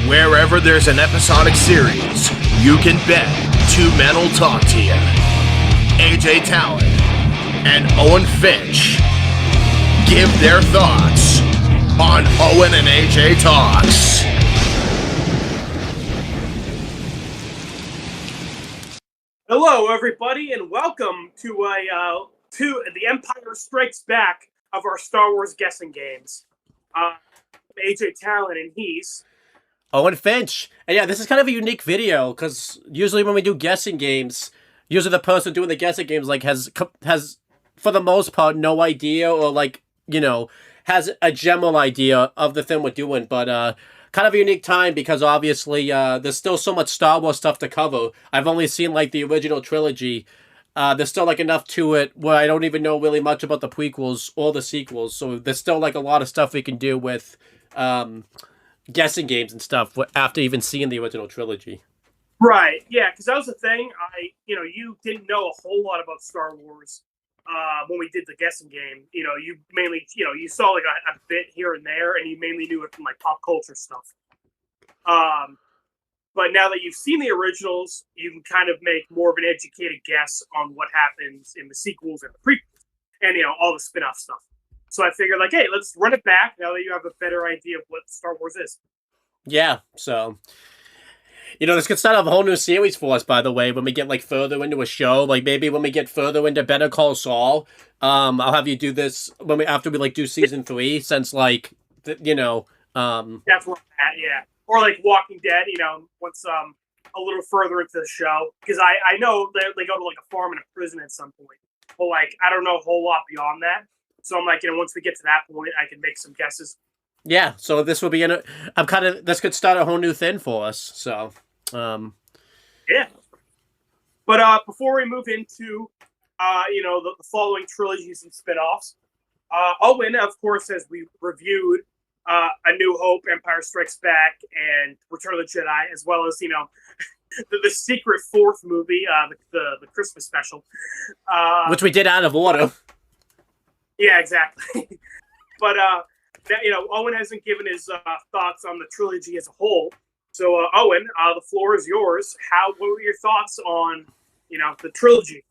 Wherever there's an episodic series, you can bet two men will talk to you. AJ Talon and Owen Finch give their thoughts on Owen and AJ Talks. Hello, everybody, and welcome to the Empire Strikes Back of our Star Wars guessing games. AJ Talon, and he's Owen Finch. And yeah, this is kind of a unique video because usually when we do guessing games, usually the person doing the guessing games has for the most part no idea or has a general idea of the thing we're doing, but kind of a unique time because obviously there's still so much Star Wars stuff to cover. I've only seen the original trilogy. There's still enough to it where I don't even know really much about the prequels or the sequels, so there's still a lot of stuff we can do with guessing games and stuff after even seeing the original trilogy. right. Yeah, because that was the thing. You didn't know a whole lot about Star Wars when we did the guessing game. You mainly, you saw a bit here and there, and you mainly knew it from pop culture stuff. But now that you've seen the originals, you can kind of make more of an educated guess on what happens in the sequels and the prequels, and all the spin-off stuff. So I figured, hey, let's run it back now that you have a better idea of what Star Wars is. Yeah, so this could start a whole new series for us, by the way, when we get further into a show. Maybe when we get further into Better Call Saul, I'll have you do this after we do season 3, since Definitely that, yeah. Or Walking Dead, once a little further into the show, because I know they go to a farm and a prison at some point, but I don't know a whole lot beyond that. So I'm once we get to that point, I can make some guesses. Yeah, so this will be this could start a whole new thing for us. So, yeah. But before we move into, the following trilogies and spinoffs, Owen, of course, as we reviewed A New Hope, Empire Strikes Back, and Return of the Jedi, as well as the secret fourth movie, the Christmas special, which we did out of order. Yeah, exactly. But Owen hasn't given his thoughts on the trilogy as a whole. So Owen, the floor is yours. What were your thoughts on the trilogy?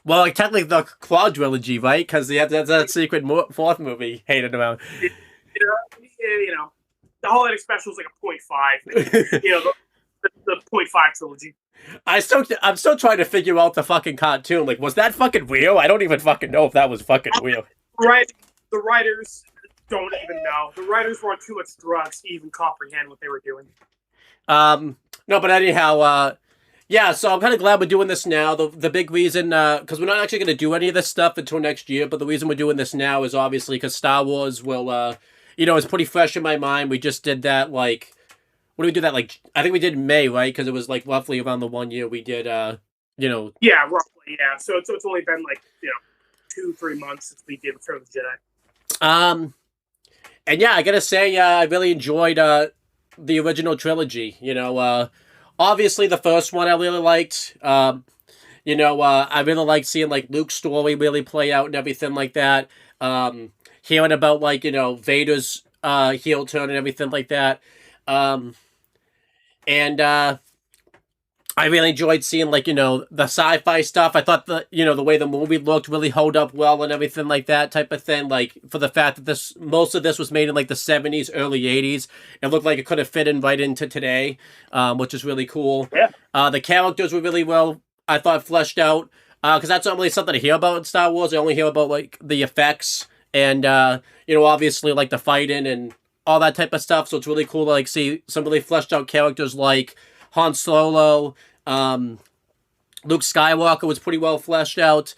Well, technically the quadrilogy, right? Because that's that secret fourth movie hated around. The holiday special is a 0.5. The 0.5 trilogy. I'm still trying to figure out the fucking cartoon. Was that fucking real? I don't even fucking know if that was fucking real. Right. The writers don't even know. The writers were on too much drugs to even comprehend what they were doing. No, but anyhow, yeah, so I'm kind of glad we're doing this now. The big reason, because we're not actually going to do any of this stuff until next year, but the reason we're doing this now is obviously because Star Wars will, it's pretty fresh in my mind. We just did that, what did we do that, I think we did in May, right? Because it was, roughly around the 1 year we did, Yeah, roughly, yeah. So it's only been, 2-3 months since we did Return of the Jedi. And yeah, I gotta say, I really enjoyed, the original trilogy. Obviously the first one I really liked. I really liked seeing, Luke's story really play out and everything like that. Hearing about, Vader's, heel turn and everything like that. And I really enjoyed seeing the sci-fi stuff. I thought the way the movie looked really held up well and everything like that type of thing. For the fact that most of this was made in the 70s, early 80s, it looked like it could have fit in right into today, which is really cool. Yeah. The characters were really well, I thought, fleshed out, because that's not really something to hear about in Star Wars. I only hear about the effects and obviously the fighting and all that type of stuff. So it's really cool to see some really fleshed out characters like Han Solo. Luke Skywalker was pretty well fleshed out.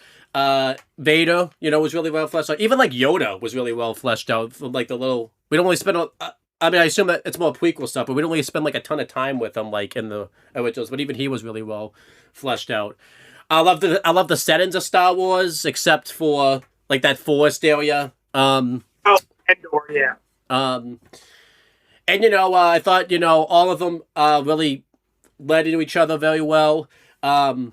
Vader, was really well fleshed out. Even Yoda was really well fleshed out. From the little, we don't really spend. I assume that it's more prequel stuff, but we don't really spend a ton of time with him in the originals. But even he was really well fleshed out. I love the settings of Star Wars, except for that forest area. Endor, yeah. And I thought all of them really led into each other very well. I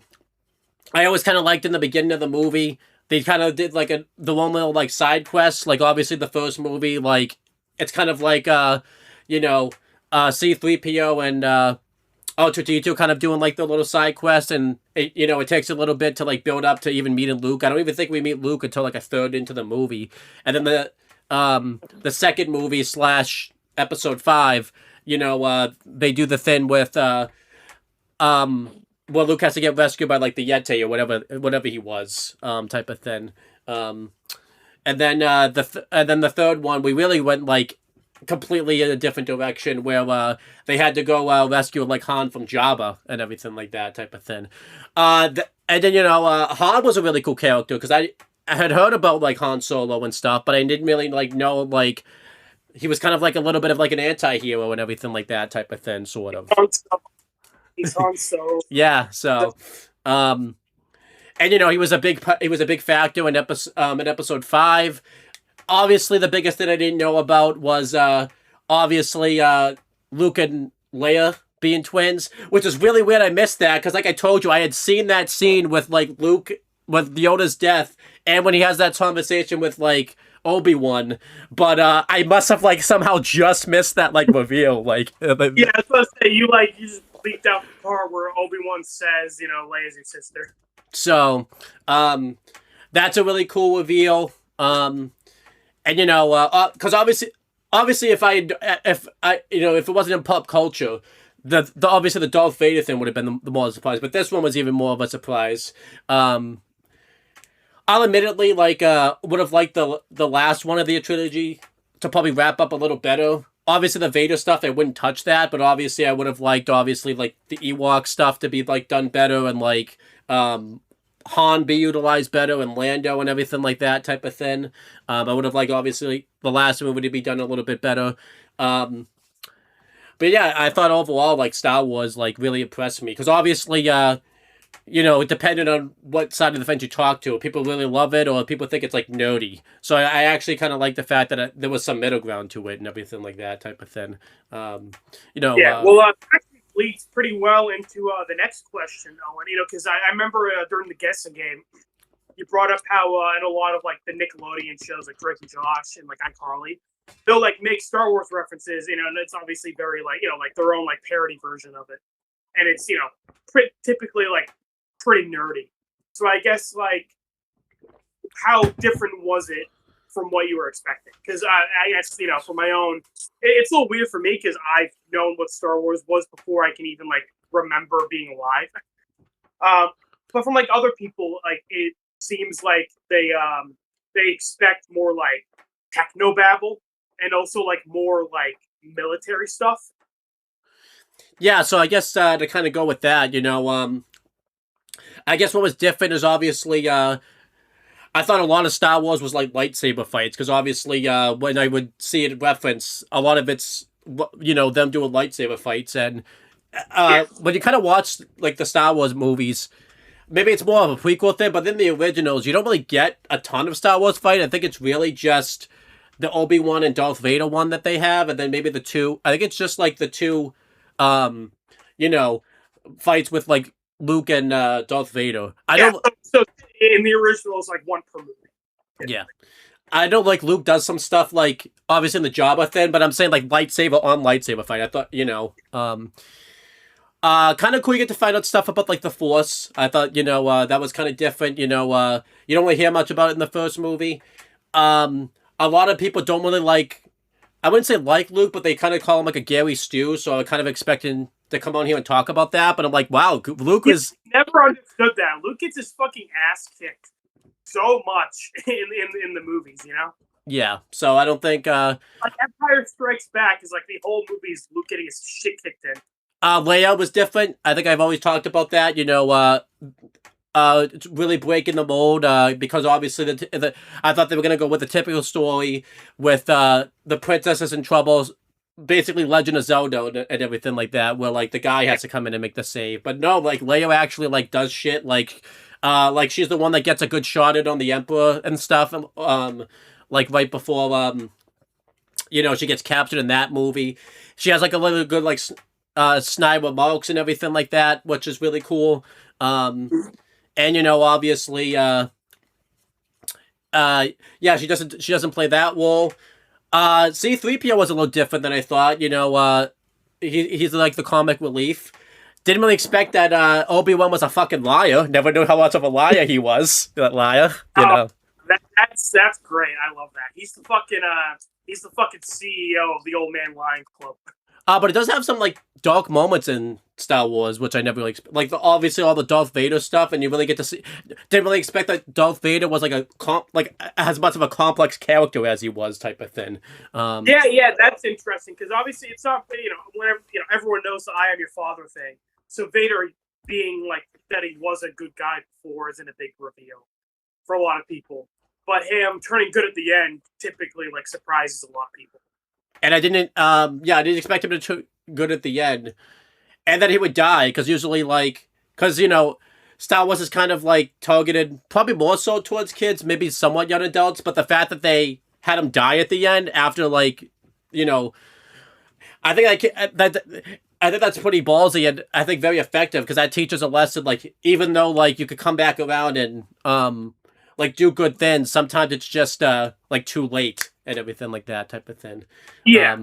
always kind of liked in the beginning of the movie they kind of did the one little side quest. Obviously the first movie it's kind of C-3PO and R2-D2 kind of doing like the little side quest, and it takes a little bit to like build up to even meeting Luke. I don't even think we meet Luke until like a third into the movie, and then the second movie slash episode 5, they do the thing with well, Luke has to get rescued by like the Yeti or whatever he was, type of thing. And then the third one, we really went like completely in a different direction, where they had to go rescue like Han from Jabba and everything like that type of thing. And then Han was a really cool character, because I had heard about like Han Solo and stuff, but I didn't really like know like he was kind of like a little bit of like an anti-hero and everything like that type of thing, sort of. He's Han Solo. Yeah, so and he was a big factor in episode 5. Obviously, the biggest thing I didn't know about was obviously Luke and Leia being twins, which is really weird. I missed that, because like I told you, I had seen that scene with like Luke with Yoda's death, and when he has that conversation with like Obi-Wan, but I must have like somehow just missed that like reveal. Like yeah, I was supposed to say you just leaked out the part where Obi-Wan says, Leia's your sister. So that's a really cool reveal. And because obviously if it wasn't in pop culture, the obviously the Darth Vader thing would have been the more surprise, but this one was even more of a surprise. I'll admittedly would have liked the last one of the trilogy to probably wrap up a little better. Obviously the Vader stuff, I wouldn't touch that, but obviously I would have liked like the Ewok stuff to be like done better, and like Han be utilized better, and Lando and everything like that type of thing. I would have liked obviously the last one would be done a little bit better. But yeah, I thought overall like Star Wars like really impressed me, because obviously depending on what side of the fence you talk to, people really love it or people think it's like nerdy. So I actually kind of like the fact that there was some middle ground to it and everything like that type of thing. Actually leads pretty well into the next question, Owen. Because I remember during the guessing game, you brought up how in a lot of like the Nickelodeon shows like Drake and Josh and like iCarly, they'll like make Star Wars references, and it's obviously very like like their own like parody version of it, and it's typically like pretty nerdy. So I guess like how different was it from what you were expecting? Because I guess for my own, it's a little weird for me, because I've known what Star Wars was before I can even like remember being alive. But from like other people, like it seems like they expect more like technobabble and also like more like military stuff. Yeah, so I guess to kind of go with that, I guess what was different is obviously I thought a lot of Star Wars was like lightsaber fights, because obviously when I would see it reference, a lot of it's them doing lightsaber fights, and when you kind of watch like the Star Wars movies, maybe it's more of a prequel thing, but then the originals, you don't really get a ton of Star Wars fight. I think it's really just the Obi-Wan and Darth Vader one that they have, and then maybe the two. I think it's just like the two, fights with like Luke and Darth Vader. So in the original, it's like one per movie. Yeah. I know like Luke does some stuff like obviously in the Jabba thing, but I'm saying like lightsaber on lightsaber fight. I thought, kind of cool. You get to find out stuff about like the Force. I thought, that was kind of different. You don't really hear much about it in the first movie. A lot of people don't really like, I wouldn't say like Luke, but they kind of call him like a Gary Stew. So I'm kind of expecting to come on here and talk about that. But I'm like, wow, Luke is never understood that. Luke gets his fucking ass kicked so much in the movies, Yeah, so I don't think like Empire Strikes Back is like the whole movie is Luke getting his shit kicked in. Leia was different. I think I've always talked about that. It's really breaking the mold because obviously I thought they were gonna go with the typical story with the princesses in trouble, basically Legend of Zelda and everything like that, where like the guy has to come in and make the save. But no, like Leia actually like does shit like she's the one that gets a good shot at on the Emperor and stuff. Like right before she gets captured in that movie. She has like a little good like snide remarks and everything like that, which is really cool. And obviously she doesn't play that role. C-3PO was a little different than I thought. he's like the comic relief. Didn't really expect that Obi-Wan was a fucking liar. Never knew how much of a liar he was. That liar, you know. That's great. I love that. He's the fucking CEO of the Old Man Lion Club. But it does have some like dark moments in Star Wars, which I never really like. Obviously, all the Darth Vader stuff, and you really get to see. Didn't really expect that Darth Vader was like as much of a complex character as he was, type of thing. Yeah, that's interesting because obviously it's not whenever everyone knows the "I am your father" thing. So Vader being like that he was a good guy before isn't a big reveal for a lot of people, but him turning good at the end typically like surprises a lot of people. And I didn't expect him to turn good at the end, and that he would die because usually because Star Wars is kind of like targeted probably more so towards kids, maybe somewhat young adults, but the fact that they had him die at the end after I think I think that's pretty ballsy and I think very effective because that teaches a lesson. Like even though you could come back around and do good things, sometimes it's just too late and everything like that type of thing. Yeah.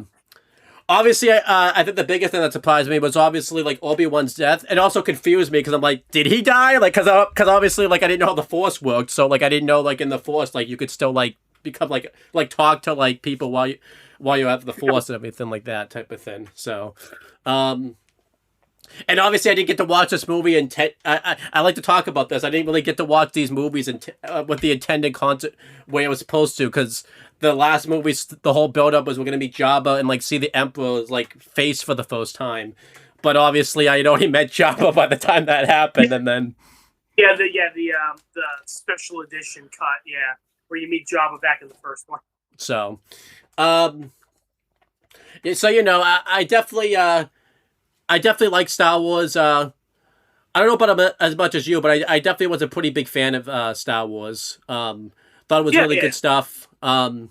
Obviously, I think the biggest thing that surprised me was obviously Obi-Wan's death. It also confused me because I'm like, did he die? Because obviously I didn't know how the Force worked, so I didn't know in the Force you could still become talk to people while you have the Force and everything like that type of thing. So, and obviously I didn't get to watch this movie I like to talk about this. I didn't really get to watch these movies with the intended content way it was supposed to because the last movies, the whole build-up was we're going to meet Jabba and see the Emperor's face for the first time. But obviously I had already met Jabba by the time that happened and then... the special edition cut, where you meet Jabba back in the first one. So, I definitely like Star Wars. I don't know about him as much as you, but I definitely was a pretty big fan of Star Wars. Thought it was really good stuff. It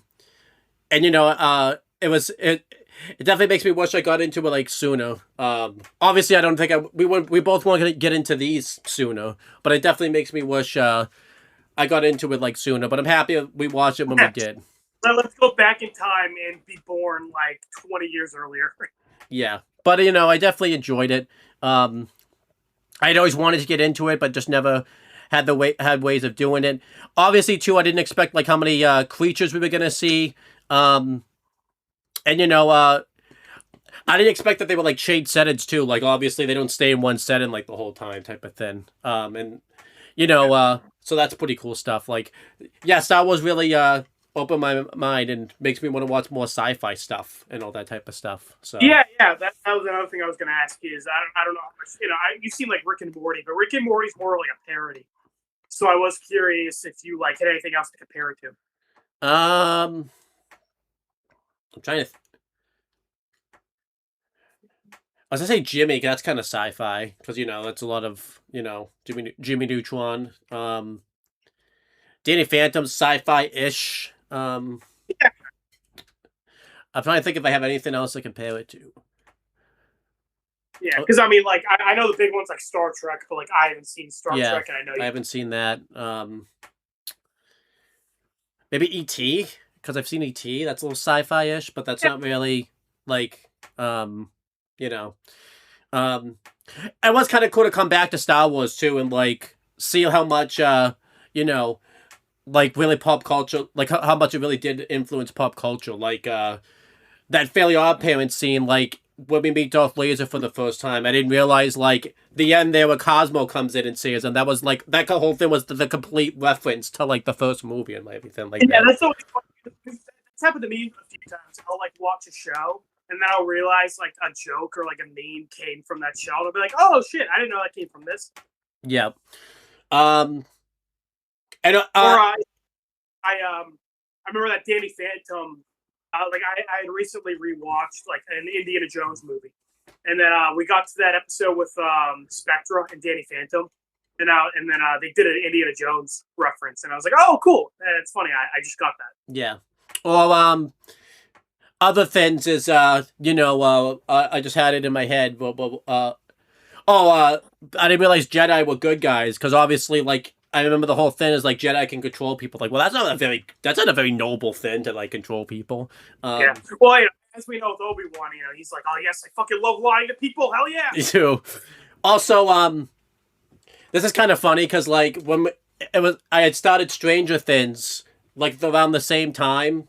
definitely makes me wish I got into it sooner. Obviously I don't think we both want to get into these sooner, but it definitely makes me wish I got into it sooner. But I'm happy we watched it when we did. Let's go back in time and be born 20 years earlier. Yeah, but I definitely enjoyed it. I'd always wanted to get into it, but just never had ways of doing it. Obviously, too, I didn't expect how many creatures we were gonna see. I didn't expect that they would change settings too. Obviously, they don't stay in one setting the whole time, type of thing. So that's pretty cool stuff. Star Wars really opened my mind and makes me want to watch more sci-fi stuff and all that type of stuff. So that was another thing I was going to ask you is I don't know how much you seem like Rick and Morty, but Rick and Morty's more like a parody. So I was curious if you had anything else to compare it to. I'm trying to. I was gonna say Jimmy, 'cause that's kind of sci-fi because that's a lot of Jimmy Neutron. Danny Phantom's sci-fi-ish. I'm trying to think if I have anything else to compare it to. Yeah, because I know the big ones like Star Trek, but I haven't seen Star Trek, and I know I haven't seen that. Maybe E.T. because I've seen E.T. That's a little sci-fi-ish, but that's not really I was kind of cool to come back to Star Wars too and see how much really pop culture, how much it really did influence pop culture, that Fairly Odd Parents scene, when we meet Darth Vader for the first time. I didn't realize the end there where Cosmo comes in and sees, and that was that whole thing was the complete reference to the first movie and everything that. Yeah, that's always funny. It's happened to me a few times. I'll watch a show and then I'll realize a joke or a meme came from that show. And I'll be like, oh shit, I didn't know that came from this. Yeah. I remember that Danny Phantom. I had recently rewatched an Indiana Jones movie, and then we got to that episode with Spectra and Danny Phantom, and then they did an Indiana Jones reference, and I was like, oh cool, it's funny. I just got that. Yeah. Well, other things is I just had it in my head. I didn't realize Jedi were good guys because obviously I remember the whole thing is Jedi can control people. Well, that's not a very noble thing to control people. Yeah. Well, as we know with Obi-Wan, he's like, oh yes, I fucking love lying to people. Hell yeah. You do. Also, this is kind of funny because like when I had started Stranger Things like around the same time.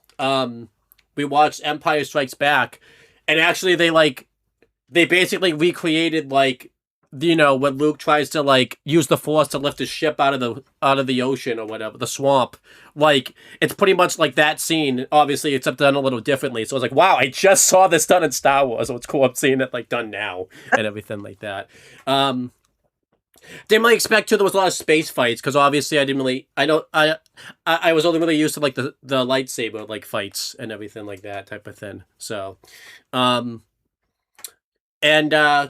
We watched Empire Strikes Back, and actually they basically recreated like when Luke tries to like use the Force to lift his ship out of the ocean or whatever, the swamp. Like it's pretty much like that scene, obviously, except done a little differently. So I was like, wow, I just saw this done in Star Wars, so it's cool I'm seeing it like done now and everything like that. Didn't really expect there was a lot of space fights because obviously I was only really used to like the lightsaber like fights and everything like that type of thing. So, and yeah,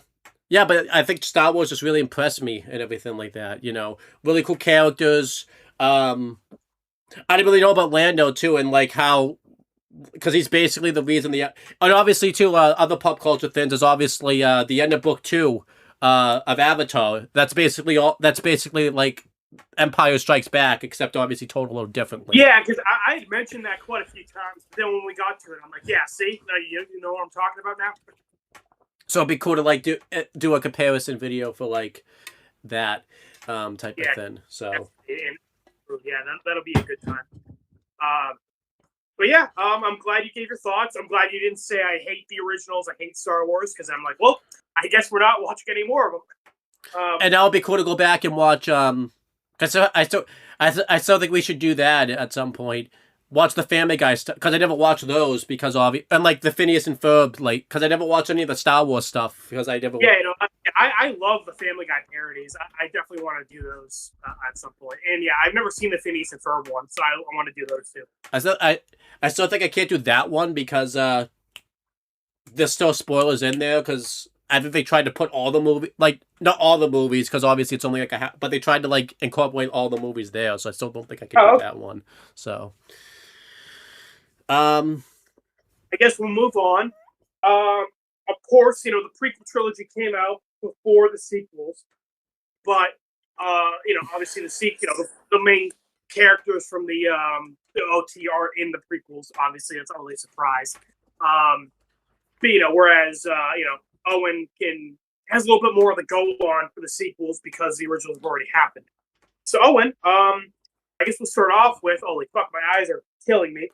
but I think Star Wars just really impressed me and everything like that. Really cool characters. I didn't really know about Lando too, and like how. Because he's basically the reason and obviously too other pop culture things is obviously the end of book 2 of Avatar. That's basically like Empire Strikes Back, except obviously told a little differently. Yeah, because I had mentioned that quite a few times, but then when we got to it, I'm like, yeah, see, you know what I'm talking about now. So it'd be cool to like do a comparison video for like that type of thing. So yeah, that'll be a good time. But yeah, I'm glad you gave your thoughts. I'm glad you didn't say I hate the originals, I hate Star Wars, because I'm like, well, I guess we're not watching any more of them. And that would be cool to go back and watch. Because I still think we should do that at some point. Watch the Family Guy stuff because I never watched those because and like the Phineas and Ferb because I never watched any of the Star Wars stuff because I never. Yeah, I love the Family Guy parodies. I definitely want to do those at some point. And yeah, I've never seen the Phineas and Ferb one, so I want to do those too. I still think I can't do that one because there's still spoilers in there because I think they tried to put all the movies, like not all the movies because obviously it's only like but they tried to like incorporate all the movies there, so I still don't think I can do that one. So. I guess we'll move on. Of course, the prequel trilogy came out before the sequels, but obviously the main characters from the OT are in the prequels. Obviously, it's not really a surprise. But whereas Owen has a little bit more of the go on for the sequels because the originals have already happened. So Owen, I guess we'll start off with holy fuck, my eyes are killing me.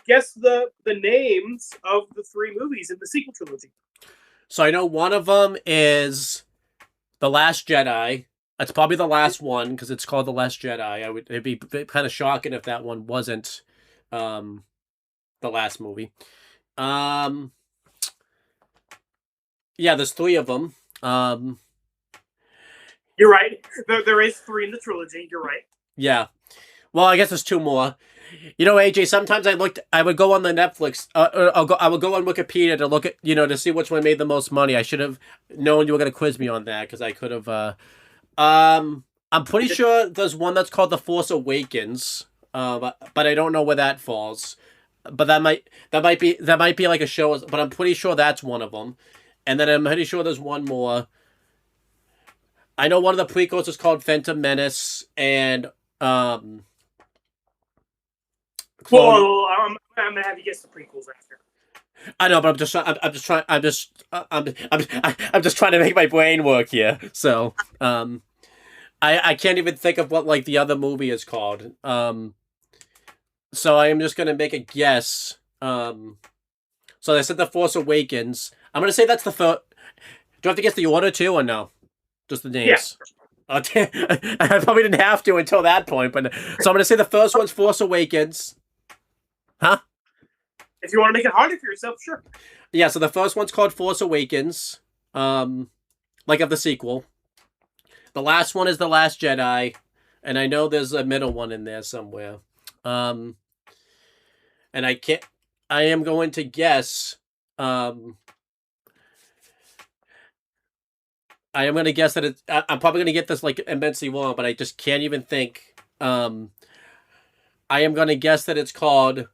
Guess the names of the 3 movies in the sequel trilogy. So I know one of them is The Last Jedi. That's probably the last one because it's called The Last Jedi. It'd be kind of shocking if that one wasn't the last movie. Yeah, there's 3 of them. You're right. There is 3 in the trilogy. You're right. Yeah. Well, I guess there's 2 more. AJ, sometimes I would go on the Netflix, I would go on Wikipedia to look at, to see which one made the most money. I should have known you were going to quiz me on that because I could have, I'm pretty sure there's one that's called The Force Awakens, but I don't know where that falls. But that might be like a show, but I'm pretty sure that's one of them. And then I'm pretty sure there's one more. I know one of the prequels is called Phantom Menace, and well, I'm gonna have you guess the prequels after. I know, but I'm just trying to make my brain work here. So, I can't even think of what like the other movie is called. So I am just gonna make a guess. So I said The Force Awakens. I'm gonna say that's the first. Do I have to guess the order too, or no? Just the names. Yeah. I probably didn't have to until that point, but so I'm gonna say the first one's Force Awakens. Huh? If you want to make it harder for yourself, sure. Yeah, so the first one's called Force Awakens, like of the sequel. The last one is The Last Jedi, and I know there's a middle one in there somewhere. And I am going to guess, I am going to guess that I'm probably going to get this like immensely wrong, but I just can't even think. I am going to guess that it's called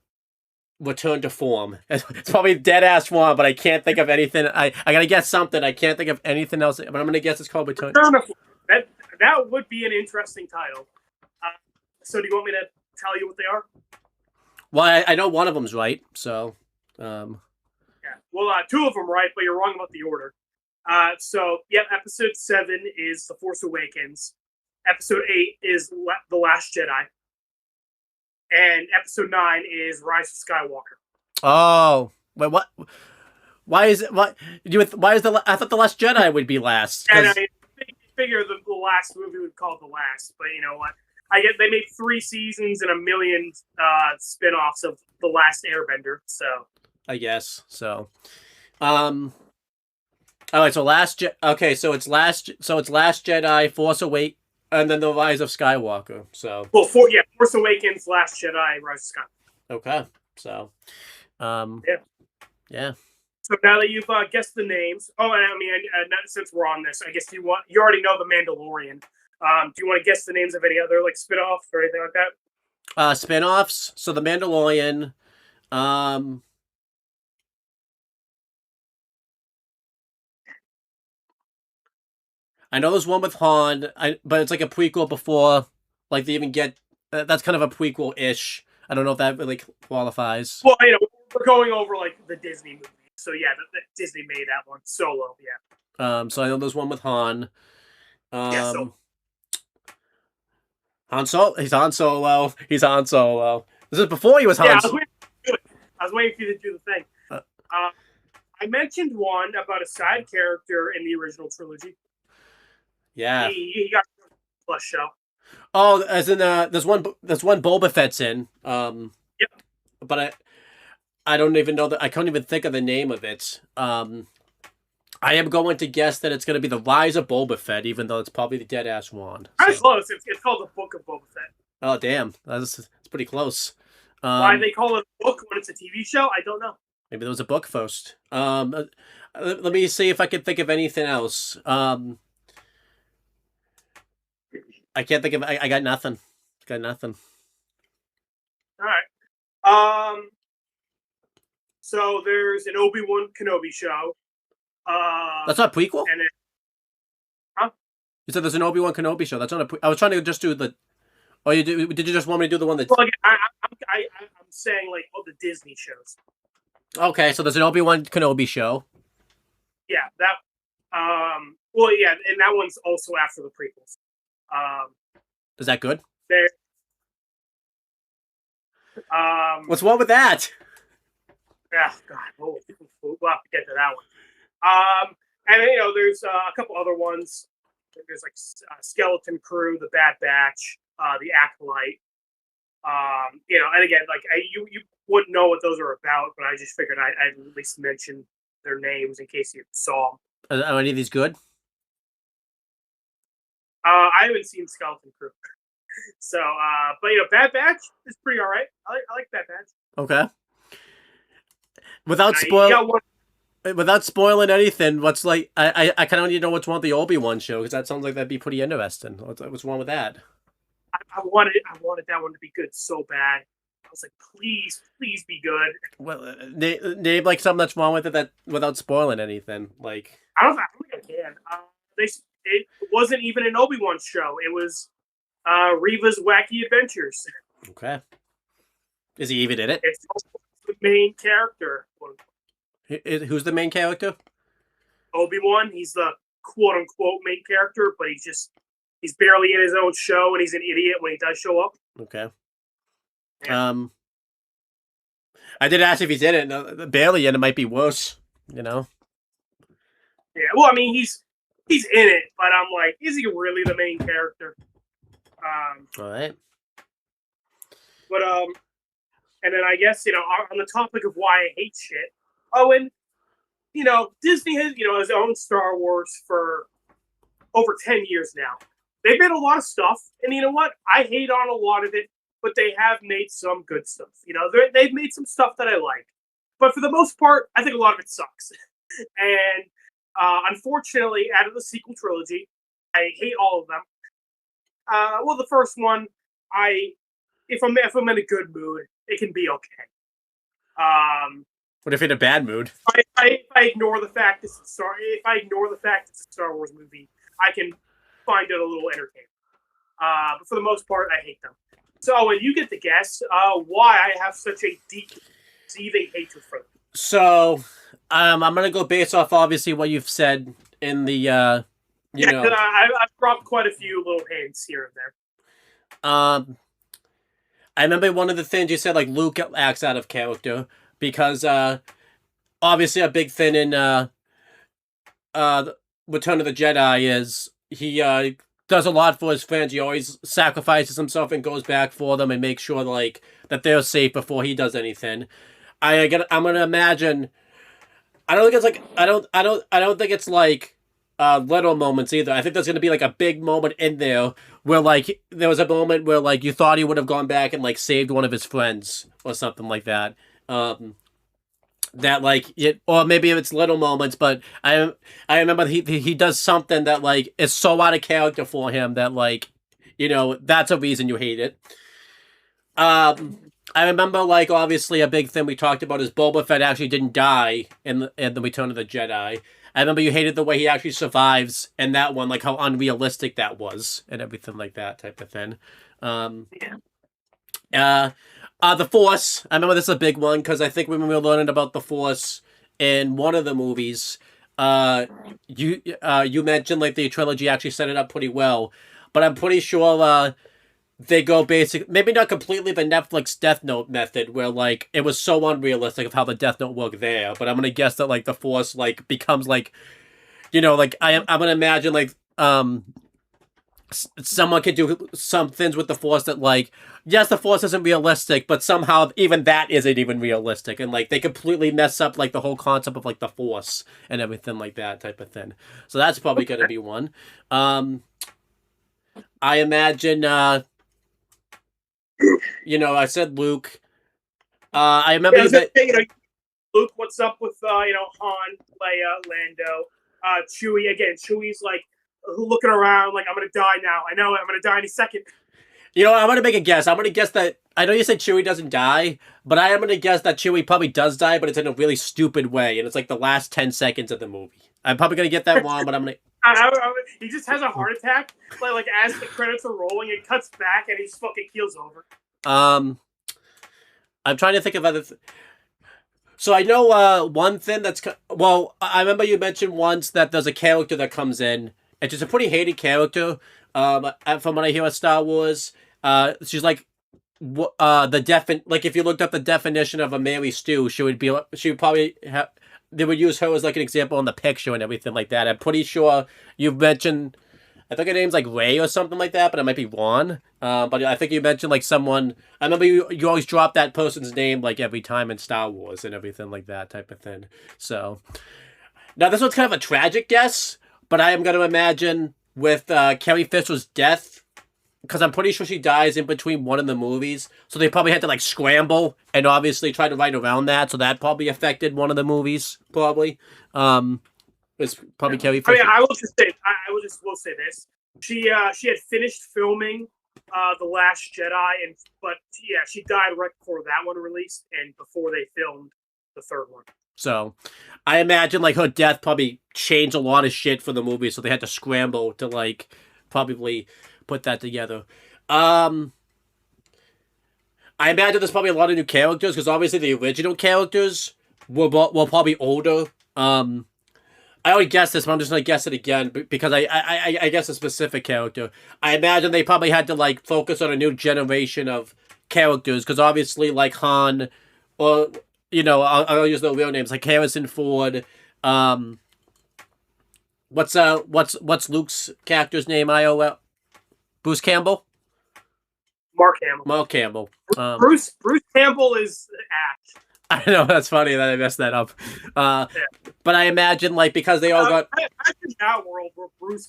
Return to Form. It's probably dead ass wrong, but I can't think of anything. I gotta guess something. I can't think of anything else, but I'm gonna guess it's called Return to Form. That would be an interesting title. So do you want me to tell you what they are? Well, I know one of them's right, so Yeah. Well, 2 of them right, but you're wrong about the order. So, episode 7 is The Force Awakens. Episode 8 is The Last Jedi. And episode 9 is Rise of Skywalker. Oh, wait, what? Why is it? Why is the? I thought The Last Jedi would be last. And I figure the last movie would call it the last, but you know what? They made 3 seasons and a million spin-offs of The Last Airbender, so I guess so. All right, so it's last Jedi, Force Awakens, and then The Rise of Skywalker. So Force Awakens, Last Jedi, Rise of Skywalker. Okay, so yeah. So now that you've guessed the names, since we're on this, I guess you already know the Mandalorian. Do you want to guess the names of any other like spin-offs or anything like that? Spin-offs. So the Mandalorian. I know there's one with Han, but it's like a prequel before, like they even get. That's kind of a prequel-ish. I don't know if that really qualifies. Well, we're going over like the Disney movies, so yeah, Disney made that one Solo. Yeah. So I know there's one with Han. So Han Solo. He's Han Solo. He's Han Solo. This is before he was Han. I was waiting for you to do the thing. I mentioned one about a side character in the original trilogy. Yeah. He got a plus show. Oh, as in there's one Boba Fett's in. Yep. But I don't even know that. I can't even think of the name of it. I am going to guess that it's going to be The Rise of Boba Fett, even though it's probably the dead ass wand. That's close. It's called The Book of Boba Fett. Oh damn, it's pretty close. Why they call it a book when it's a TV show, I don't know. Maybe there was a book first. Let me see if I can think of anything else. I can't think of. I got nothing. Got nothing. All right. So there's an Obi-Wan Kenobi show. That's not a prequel? And You said there's an Obi-Wan Kenobi show. That's not a I was trying to just do the... Oh, did you just want me to do the one that... Well, I'm saying, like, the Disney shows. Okay, so there's an Obi-Wan Kenobi show. Yeah, that... and that one's also after the prequels. Is that good? There... What's wrong with that? Yeah, God, we'll have to get to that one. And then, there's a couple other ones. There's like Skeleton Crew, The Bad Batch, The Acolyte. And again, like you wouldn't know what those are about, but I just figured I'd at least mention their names in case you saw them. Are any of these good? I haven't seen Skeleton Crew, so but Bad Batch is pretty all right. I like Bad Batch. Okay. Without spoiling anything, what's like I kind of need to know what's wrong with the Obi-Wan show, because that sounds like that'd be pretty interesting. What's wrong with that? I wanted that one to be good so bad. I was like, please be good. Well, name like something that's wrong with it that without spoiling anything. Like I don't think I can. It wasn't even an Obi-Wan show. It was Reva's Wacky Adventures. Okay. Is he even in it? It's the main character. Who's the main character? Obi-Wan. He's the quote-unquote main character, but he's barely in his own show, and he's an idiot when he does show up. Okay. Yeah. I did ask if he's in it. Barely in it might be worse, Yeah, well, I mean, he's in it, but I'm like, is he really the main character? All right. But, and then I guess, on the topic of why I hate shit, Owen, Disney has, his own Star Wars for over 10 years now. They've made a lot of stuff, and you know what? I hate on a lot of it, but they have made some good stuff. They've made some stuff that I like. But for the most part, I think a lot of it sucks. And unfortunately, out of the sequel trilogy, I hate all of them. Well, the first one, if I'm in a good mood, it can be okay. What if in a bad mood? If I ignore the fact it's a Star Wars movie, I can find it a little entertaining. But for the most part, I hate them. So when you get to guess why I have such a deep, seething hatred for them. So I'm gonna go based off obviously what you've said in the you know. I've dropped quite a few little hints here and there. I remember one of the things you said, like Luke acts out of character because obviously a big thing in Return of the Jedi is he does a lot for his friends. He always sacrifices himself and goes back for them and makes sure like that they're safe before he does anything. I'm gonna imagine. I don't think it's like I don't think it's like little moments either. I think there's gonna be like a big moment in there where like there was a moment where like you thought he would have gone back and like saved one of his friends or something like that. That like it, or maybe it's little moments, but I remember he does something that like is so out of character for him that like that's a reason you hate it. I remember like obviously a big thing we talked about is Boba Fett actually didn't die in the Return of the Jedi. I remember you hated the way he actually survives in that one, like how unrealistic that was and everything like that type of thing. The Force. I remember this is a big one because I think when we were learning about the Force in one of the movies, you mentioned like the trilogy actually set it up pretty well, but I'm pretty sure they go basic, maybe not completely the Netflix Death Note method where like it was so unrealistic of how the Death Note worked there, but I'm gonna guess that like the Force like becomes like like I'm gonna imagine like someone could do some things with the Force that like yes the Force isn't realistic, but somehow even that isn't even realistic, and like they completely mess up like the whole concept of like the Force and everything like that type of thing. So that's probably gonna be one. I imagine I said Luke. I remember Luke, what's up with Han, Leia, Lando, Chewie again. Chewie's like looking around like I'm gonna die now. I know I'm gonna die any second. I'm gonna make a guess. I'm gonna guess that I know you said Chewie doesn't die, but I am gonna guess that Chewie probably does die, but it's in a really stupid way, and it's like the last 10 seconds of the movie. I'm probably gonna get that wrong, but I'm gonna. He just has a heart attack. Like as the credits are rolling, it cuts back and he's fucking keels over. I'm trying to think of other. So I know one thing that's I remember you mentioned once that there's a character that comes in. It's just a pretty hated character. From what I hear of Star Wars, she's like like if you looked up the definition of a Mary Stew, she would probably have. They would use her as like an example in the picture and everything like that. I'm pretty sure you've mentioned, I think her name's like Ray or something like that, but it might be Juan. But I think you mentioned like someone, I remember you always drop that person's name like every time in Star Wars and everything like that type of thing. So, now this one's kind of a tragic guess, but I am going to imagine with Carrie Fisher's death, because I'm pretty sure she dies in between one of the movies, so they probably had to like scramble and obviously try to write around that, so that probably affected one of the movies. Probably, it's probably Carrie Fisher. I will say this: she had finished filming The Last Jedi, but she died right before that one released and before they filmed the third one. So, I imagine like her death probably changed a lot of shit for the movie, so they had to scramble to like probably put that together. I imagine there's probably a lot of new characters because obviously the original characters were probably older. I already guessed this, but I'm just gonna guess it again because I guess a specific character. I imagine they probably had to like focus on a new generation of characters because obviously like Han, or I'll use the real names like Harrison Ford. What's Luke's character's name? Bruce Campbell? Mark Hamill. Mark Campbell. Bruce Campbell is Ash. I know, that's funny that I messed that up. But I imagine, like, because they all got... Imagine that world where Bruce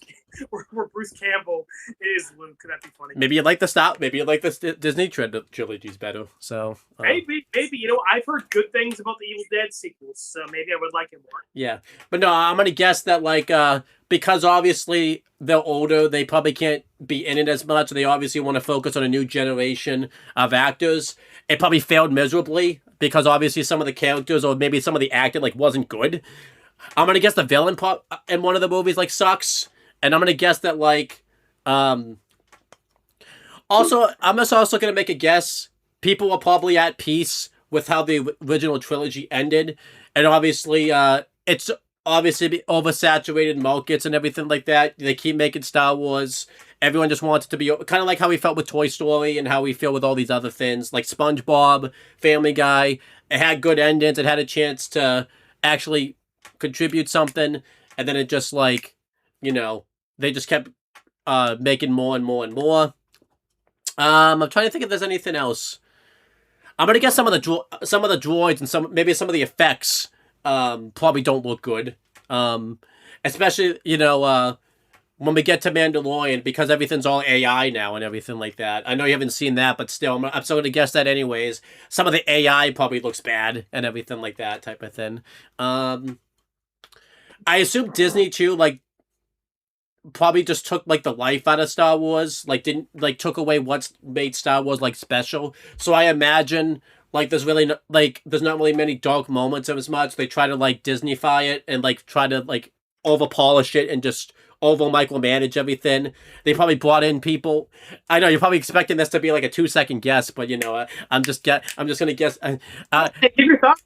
Campbell is Luke. That'd be funny. Maybe you like the stop. Maybe you like the Disney trilogies better. So maybe. I've heard good things about the Evil Dead sequels, so maybe I would like it more. Yeah, but no, I'm gonna guess that like because obviously they're older, they probably can't be in it as much. So they obviously want to focus on a new generation of actors. It probably failed miserably because obviously some of the characters or maybe some of the acting like wasn't good. I'm gonna guess the villain part in one of the movies like sucks, and I'm gonna guess that like also I'm just also gonna make a guess. People were probably at peace with how the original trilogy ended, and obviously, it's obviously oversaturated markets and everything like that. They keep making Star Wars. Everyone just wants it to be kind of like how we felt with Toy Story and how we feel with all these other things like SpongeBob, Family Guy. It had good endings. It had a chance to actually contribute something, and then it just like, they just kept making more and more and more. I'm trying to think if there's anything else. I'm gonna guess some of the droids and maybe some of the effects probably don't look good. Especially when we get to Mandalorian, because everything's all AI now and everything like that. I know you haven't seen that, but still, I'm still gonna guess that anyways. Some of the AI probably looks bad and everything like that type of thing. I assume Disney too, like, probably just took like the life out of Star Wars, like didn't like took away what's made Star Wars like special. So I imagine like there's not really many dark moments of as much. They try to like Disneyfy it and like try to like over polish it and just over micromanage everything. They probably brought in people. I know you're probably expecting this to be like a 2-second guess, but I'm just gonna guess. Give your thoughts.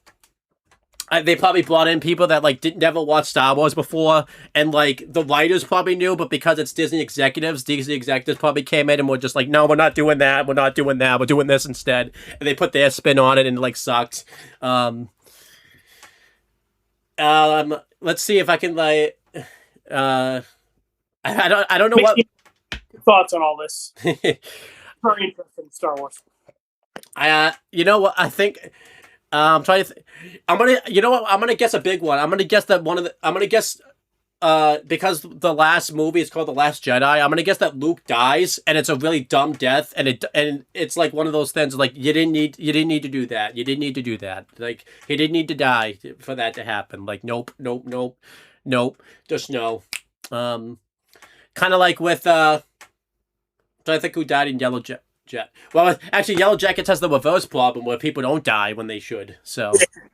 They probably brought in people that like didn't never watch Star Wars before, and like the writers probably knew, but because it's Disney executives probably came in and were just like, no, we're not doing that, we're doing this instead, and they put their spin on it and it like sucked. Let's see if I can like, I don't know what thoughts on all this. Very interesting Star Wars. You know what I think. I'm trying to. I'm gonna guess a big one. I'm gonna guess that because the last movie is called The Last Jedi. I'm gonna guess that Luke dies, and it's a really dumb death, and it's like one of those things like you didn't need to do that. You didn't need to do that. Like he didn't need to die for that to happen. Like nope, just no. Kind of like with I think who died in Yellow Jet. Well, actually, Yellow Jackets has the reverse problem where people don't die when they should. So,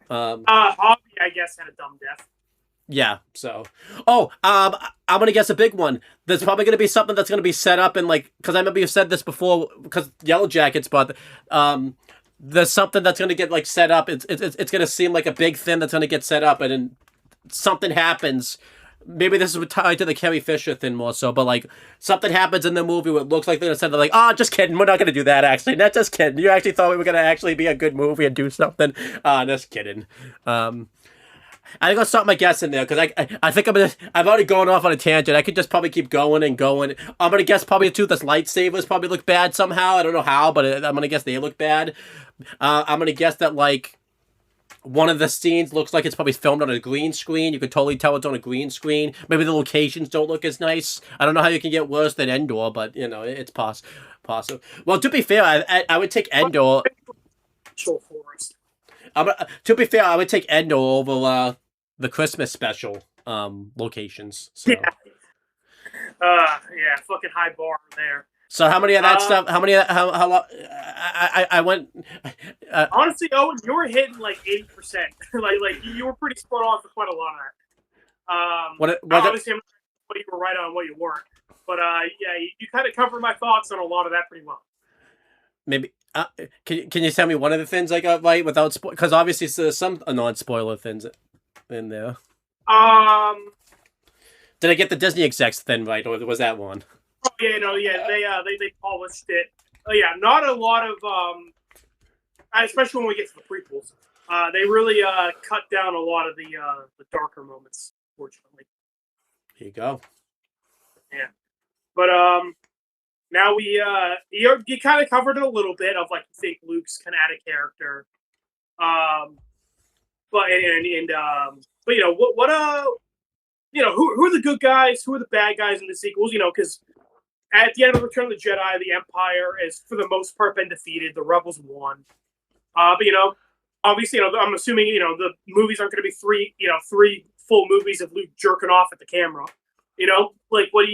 Hobby, I guess, had a dumb death. Yeah. So, I'm gonna guess a big one. There's probably gonna be something that's gonna be set up and like, because I remember you said this before, because Yellow Jackets, but there's something that's gonna get like set up. It's gonna seem like a big thing that's gonna get set up, and then something happens. Maybe this is tied to the Carrie Fisher thing more so, but like something happens in the movie where it looks like they're like, just kidding, we're not gonna do that actually. Not just kidding. You actually thought we were gonna actually be a good movie and do something. Just kidding. I think I'll start my guess in there because I think I've already gone off on a tangent. I could just probably keep going and going. I'm gonna guess probably too this lightsabers probably look bad somehow. I don't know how, but I'm gonna guess they look bad. I'm gonna guess that like one of the scenes looks like it's probably filmed on a green screen. You could totally tell it's on a green screen. Maybe the locations don't look as nice. I don't know how you can get worse than Endor, but it's possible. Well, to be fair, I would take Endor. Forest. To be fair, I would take Endor over the Christmas special locations. So. Yeah, fucking high bar there. So how many of that stuff? How many? How? I went. Honestly, Owen, you were hitting like 80%. like you were pretty spot on for quite a lot of that. Obviously, I'm what you were right on, what you weren't. But yeah, you kind of covered my thoughts on a lot of that pretty well. Maybe. Can you tell me one of the things I got right without because obviously there's some non-spoiler things in there. Did I get the Disney execs thing right, or was that one? Oh, yeah, they polished it. Yeah, not a lot of especially when we get to the prequels. They really cut down a lot of the darker moments, fortunately. Here you go. Yeah, but now we you kind of covered it a little bit of like you think Luke's kind of out of character, but who are the good guys? Who are the bad guys in the sequels? Because at the end of Return of the Jedi, the Empire has, for the most part, been defeated. The Rebels won. But obviously, I'm assuming the movies aren't going to be three full movies of Luke jerking off at the camera. Like what do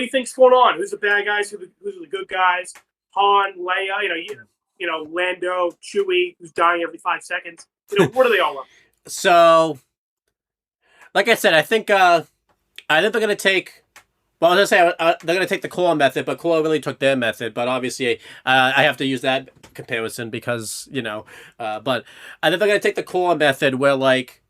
you think's going on? Who's the bad guys? Who's the good guys? Han, Leia, Lando, Chewie, who's dying every 5 seconds. What are they all up? So, like I said, I think they're gonna take. Well, I was gonna say they're gonna take the core method, but core really took their method. But obviously, I have to use that comparison because but I think they're gonna take the core method where like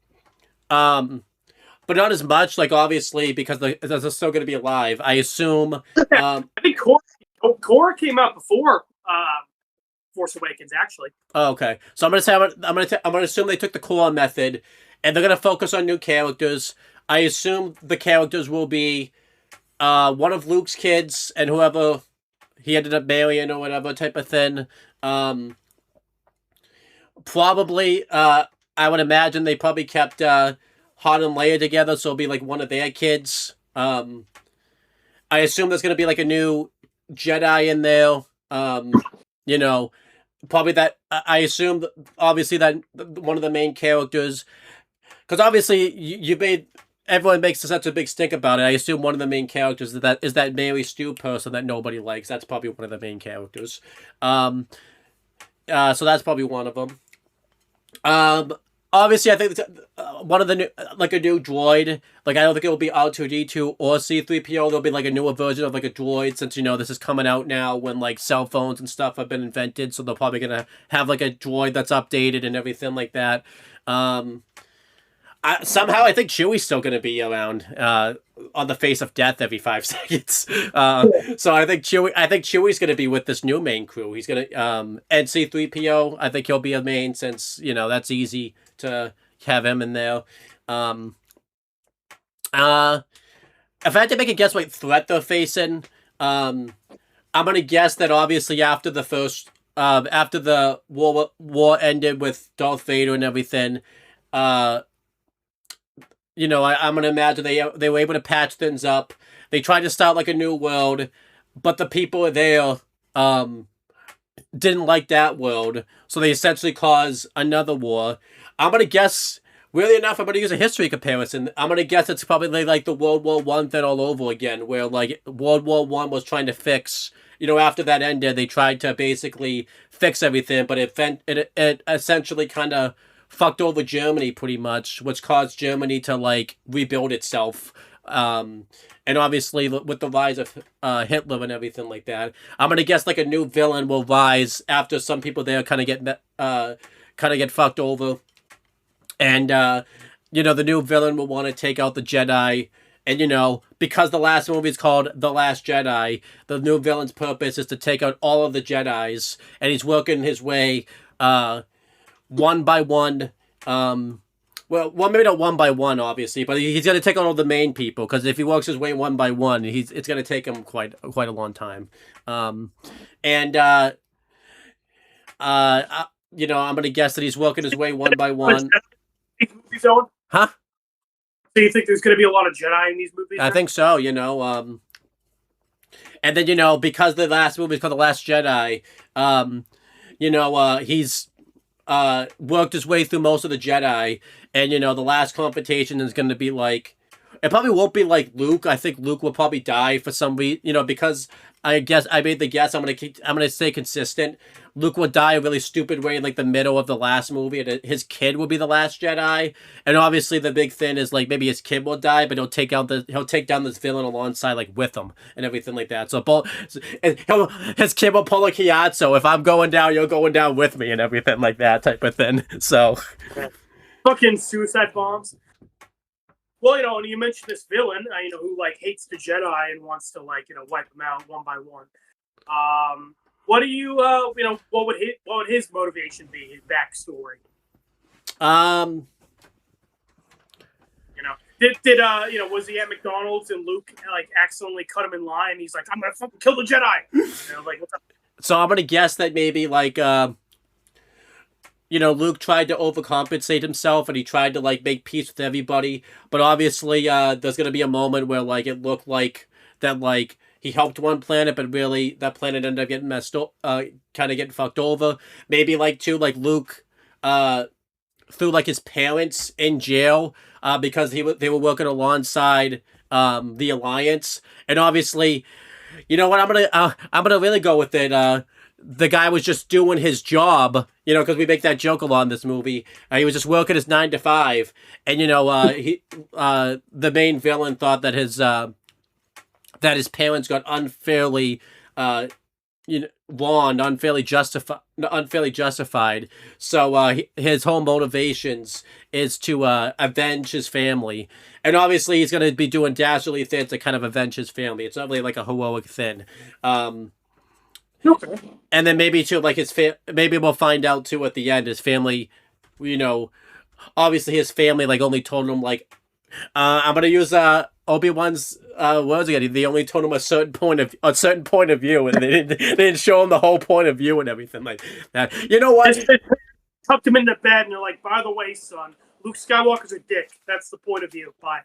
But not as much. Like obviously because they're still going to be alive. I assume. I think Korra came out before Force Awakens, actually. Oh, okay, so I'm gonna assume they took the Korra method, and they're gonna focus on new characters. I assume the characters will be one of Luke's kids and whoever he ended up marrying or whatever type of thing. Probably, I would imagine they probably kept Han and Leia together, so it'll be like one of their kids. I assume there's gonna be like a new Jedi in there. You know, probably that. I assume that, obviously that one of the main characters, because obviously you made everyone makes such a big stink about it. I assume one of the main characters is that Mary Stu person that nobody likes. That's probably one of the main characters. So that's probably one of them. Obviously, I think one of the new, like a new droid. Like I don't think it will be R2D2 or C3PO. There'll be like a newer version of like a droid, since this is coming out now when like cell phones and stuff have been invented. So they're probably gonna have like a droid that's updated and everything like that. Somehow I think Chewie's still going to be around on the face of death every 5 seconds. So I think Chewie's going to be with this new main crew. He's going to and C3PO. I think he'll be a main, since that's easy to have him in there. If I had to make a guess what threat they're facing, I'm going to guess that obviously after the war ended with Darth Vader and everything, I'm gonna imagine they were able to patch things up. They tried to start like a new world, but the people there didn't like that world, so they essentially caused another war. I'm gonna guess, weirdly enough, I'm gonna use a history comparison. I'm gonna guess it's probably like the World War I thing all over again, where like World War I was trying to fix. After that ended, they tried to basically fix everything, but it essentially kind of fucked over Germany pretty much, which caused Germany to like rebuild itself. And obviously with the rise of Hitler and everything like that, I'm gonna guess like a new villain will rise after some people there kind of get fucked over, and the new villain will want to take out the Jedi. And because the last movie is called The Last Jedi, the new villain's purpose is to take out all of the Jedis, and he's working his way one by one. Well, maybe not one by one, obviously, but he's going to take on all the main people, because if he works his way one by one, it's going to take him quite a long time. I'm going to guess that he's working his way one by one. Movies, Owen? Huh? So you think there's going to be a lot of Jedi in these movies? I think so. And then because the last movie is called The Last Jedi, he's worked his way through most of the Jedi, and the last confrontation is going to be like, it probably won't be like Luke. I think Luke will probably die for some reason, because I guess I made the guess. I'm gonna stay consistent. Luke will die a really stupid way in like the middle of the last movie, and his kid will be the last Jedi. And obviously the big thing is like maybe his kid will die, but he'll take down this villain alongside, like with him and everything like that. So his kid will pull a Chiazzo. If I'm going down, you're going down with me and everything like that type of thing. So fucking suicide bombs. Well, and you mentioned this villain, who like hates the Jedi and wants to like, wipe them out one by one. What do you, what would his motivation be? His backstory? Did was he at McDonald's and Luke like accidentally cut him in line? He's like, I'm gonna fucking kill the Jedi. Like what's up? So I'm gonna guess that maybe like Luke tried to overcompensate himself, and he tried to like make peace with everybody. But obviously, there's gonna be a moment where like it looked like that like he helped one planet, but really that planet ended up getting messed up, kind of getting fucked over. Maybe like Luke threw like his parents in jail because they were working alongside the Alliance, and obviously, what I'm gonna really go with it. The guy was just doing his job, because we make that joke a lot in this movie. He was just working his 9 to 5, and the main villain thought that his parents got unfairly wronged, unfairly justified. So his whole motivations is to avenge his family, and obviously he's going to be doing dastardly things to kind of avenge his family. It's not really like a heroic thing. Okay. And then maybe too, like maybe we'll find out too at the end his family, you know, obviously his family like only told him like, I'm gonna use Obi-Wan's words again. They only told him a certain point of view, and they didn't show him the whole point of view and everything like that. You know what? They tucked him into bed, and they're like, "By the way, son, Luke Skywalker's a dick. That's the point of view. Bye."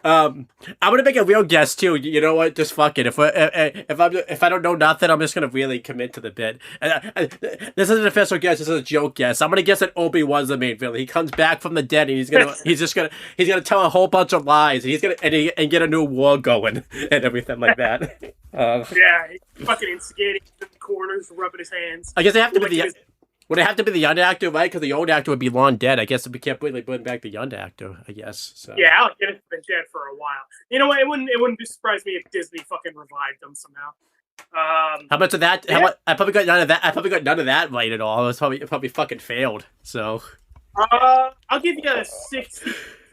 I'm gonna make a real guess too. You know what? Just fuck it. If I don't know nothing, I'm just gonna really commit to the bit. This isn't an official guess. This is a joke guess. I'm gonna guess that Obi-Wan's the main villain. He comes back from the dead, and he's gonna tell a whole bunch of lies. And he's gonna and get a new war going and everything like that. Yeah, he's fucking instigating in the corners, rubbing his hands. I guess they have to be the. Would it have to be the young actor, right? Because the old actor would be long dead. I guess we can't really bring back the young actor. I guess. So. Yeah, Alec Guinness has been dead for a while. You know what? It wouldn't surprise me if Disney fucking revived him somehow. How much of that? Yeah. I probably got none of that. I probably got none of that right at all. It probably fucking failed. So. I'll give you a 60% on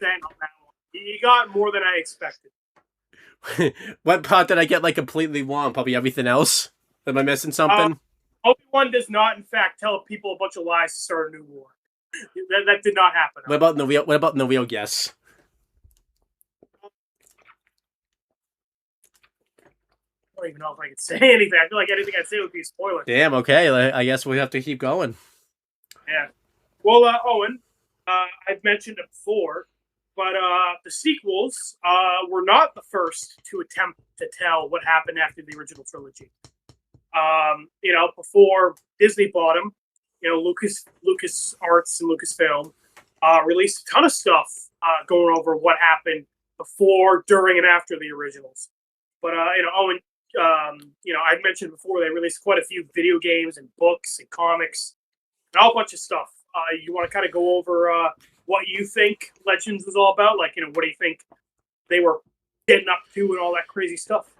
that one. You got more than I expected. What part did I get like completely wrong? Probably everything else. Am I missing something? Obi-Wan does not, in fact, tell people a bunch of lies to start a new war. That did not happen. What about in the real guess? I don't even know if I can say anything. I feel like anything I say would be a spoiler. Damn. Okay. I guess we have to keep going. Yeah. Well, Owen, I've mentioned it before, but the sequels were not the first to attempt to tell what happened after the original trilogy. Before Disney bought them, Lucas Arts and Lucasfilm released a ton of stuff going over what happened before, during, and after the originals. But Owen, I'd mentioned before they released quite a few video games and books and comics and a whole bunch of stuff. You want to kind of go over what you think Legends was all about? Like, what do you think they were getting up to and all that crazy stuff?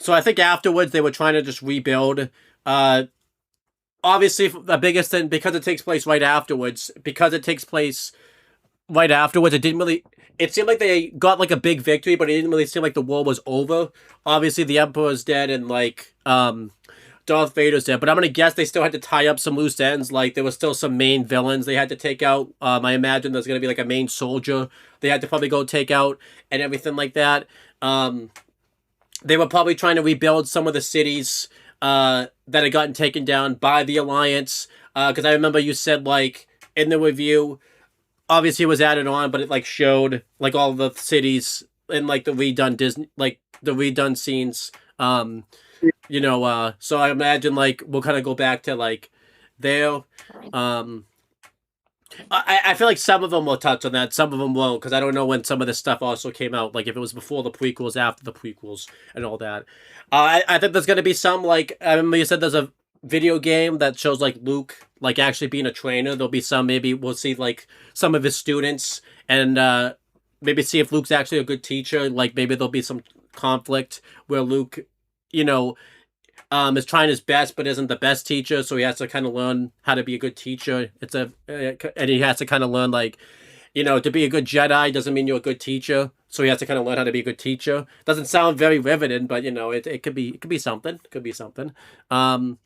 So I think afterwards they were trying to just rebuild. Obviously, the biggest thing, because it takes place right afterwards, it didn't really. It seemed like they got like a big victory, but it didn't really seem like the war was over. Obviously, the Emperor's dead and like Darth Vader's dead, but I'm gonna guess they still had to tie up some loose ends. Like there was still some main villains they had to take out. I imagine there's gonna be like a main soldier they had to probably go take out and everything like that. They were probably trying to rebuild some of the cities that had gotten taken down by the Alliance. Because I remember you said, like, in the review, obviously it was added on, but it, like, showed, like, all the cities in, like, the redone scenes. So I imagine, like, we'll kind of go back to, like, there. I feel like some of them will touch on that, some of them won't, because I don't know when some of this stuff also came out, like if it was before the prequels, after the prequels, and all that. I think there's going to be some, like, I remember you said there's a video game that shows, like, Luke, like, actually being a trainer. There'll be some, maybe we'll see, like, some of his students, and maybe see if Luke's actually a good teacher, like, maybe there'll be some conflict where Luke, is trying his best but isn't the best teacher, so he has to kind of learn how to be a good teacher. And he has to kind of learn, like, to be a good Jedi doesn't mean you're a good teacher, so he has to kind of learn how to be a good teacher. Doesn't sound very riveting, but it could be something. Han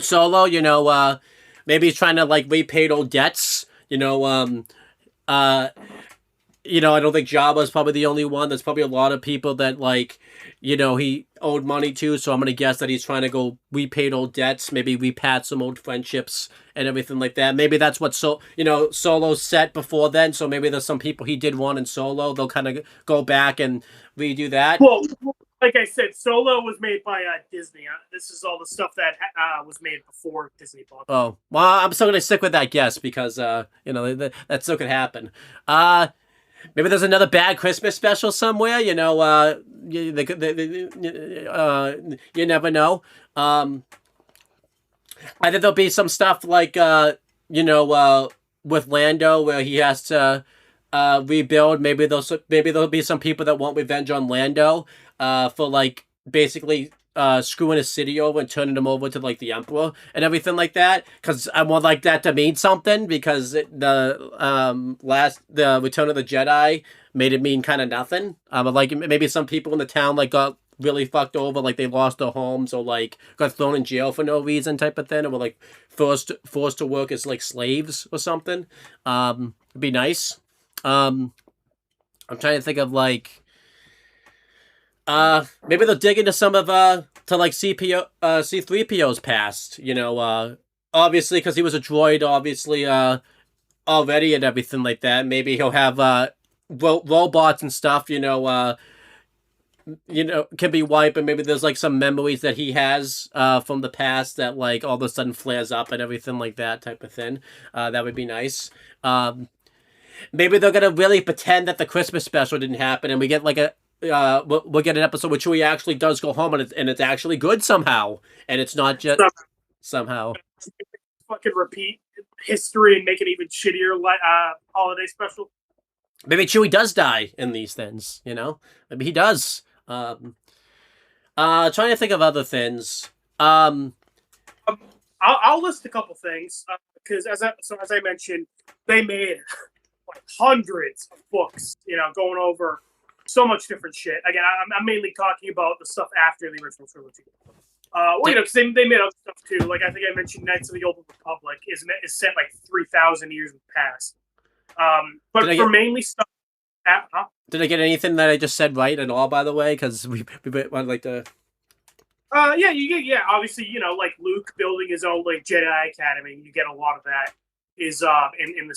Solo, maybe he's trying to like repay old debts. I don't think Jabba's probably the only one. There's probably a lot of people that, like, he owed money to, so I'm going to guess that he's trying to go repay old debts, maybe repat some old friendships and everything like that. Maybe that's what Solo's set before then, so maybe there's some people he did want in Solo. They'll kind of go back and redo that. Well, like I said, Solo was made by Disney. This is all the stuff that was made before Disney bought them. Oh, well, I'm still going to stick with that guess because, that still could happen. Maybe there's another bad Christmas special somewhere. You never know. I think there'll be some stuff like, with Lando where he has to rebuild. Maybe there'll be some people that want revenge on Lando for, like, basically screwing a city over and turning them over to like the emperor and everything like that, because I want like that to mean something, because the Return of the Jedi made it mean kind of nothing. But like maybe some people in the town like got really fucked over, like they lost their homes or like got thrown in jail for no reason type of thing, or were like forced to work as like slaves or something. It'd be nice. I'm trying to think of like maybe they'll dig into some of to like C3PO's past, obviously because he was a droid, obviously already and everything like that. Maybe he'll have robots and stuff, can be wiped, and maybe there's like some memories that he has from the past that like all of a sudden flares up and everything like that type of thing. That would be nice. Maybe they're gonna really pretend that the Christmas special didn't happen, and we get like we'll get an episode where Chewie actually does go home, and it's actually good somehow, and it's not just somehow. Fucking repeat history and make it even shittier holiday special. Maybe Chewie does die in these things, Maybe he does. Trying to think of other things. I'll list a couple things because as I mentioned, they made like hundreds of books, going over so much different shit. Again, I'm mainly talking about the stuff after the original trilogy. Because they made other stuff too. Like I think I mentioned, Knights of the Old Republic is set like 3,000 years in the past. But mainly stuff. Did I get anything that I just said right at all? By the way, because we would like to. Obviously, like Luke building his own like Jedi Academy. You get a lot of that. Is in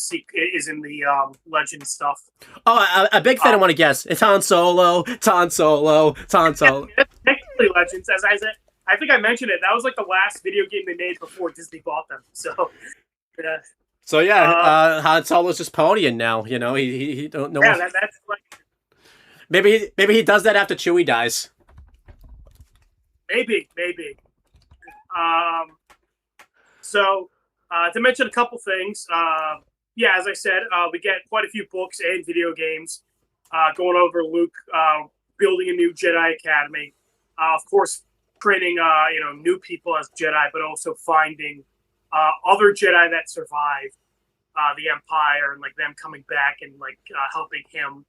the legend stuff. Oh, a big thing I want to guess. It's Han Solo. It's Han Solo. It's Han Solo. Yeah, technically legends, as I said. I think I mentioned it. That was like the last video game they made before Disney bought them. So, yeah. So yeah, Han Solo's just podium now. He don't know. Yeah, that's like. Maybe he does that after Chewie dies. Maybe. So, to mention a couple things, as I said, we get quite a few books and video games going over Luke building a new Jedi Academy. Of course, training new people as Jedi, but also finding other Jedi that survived the Empire and like them coming back and like helping him.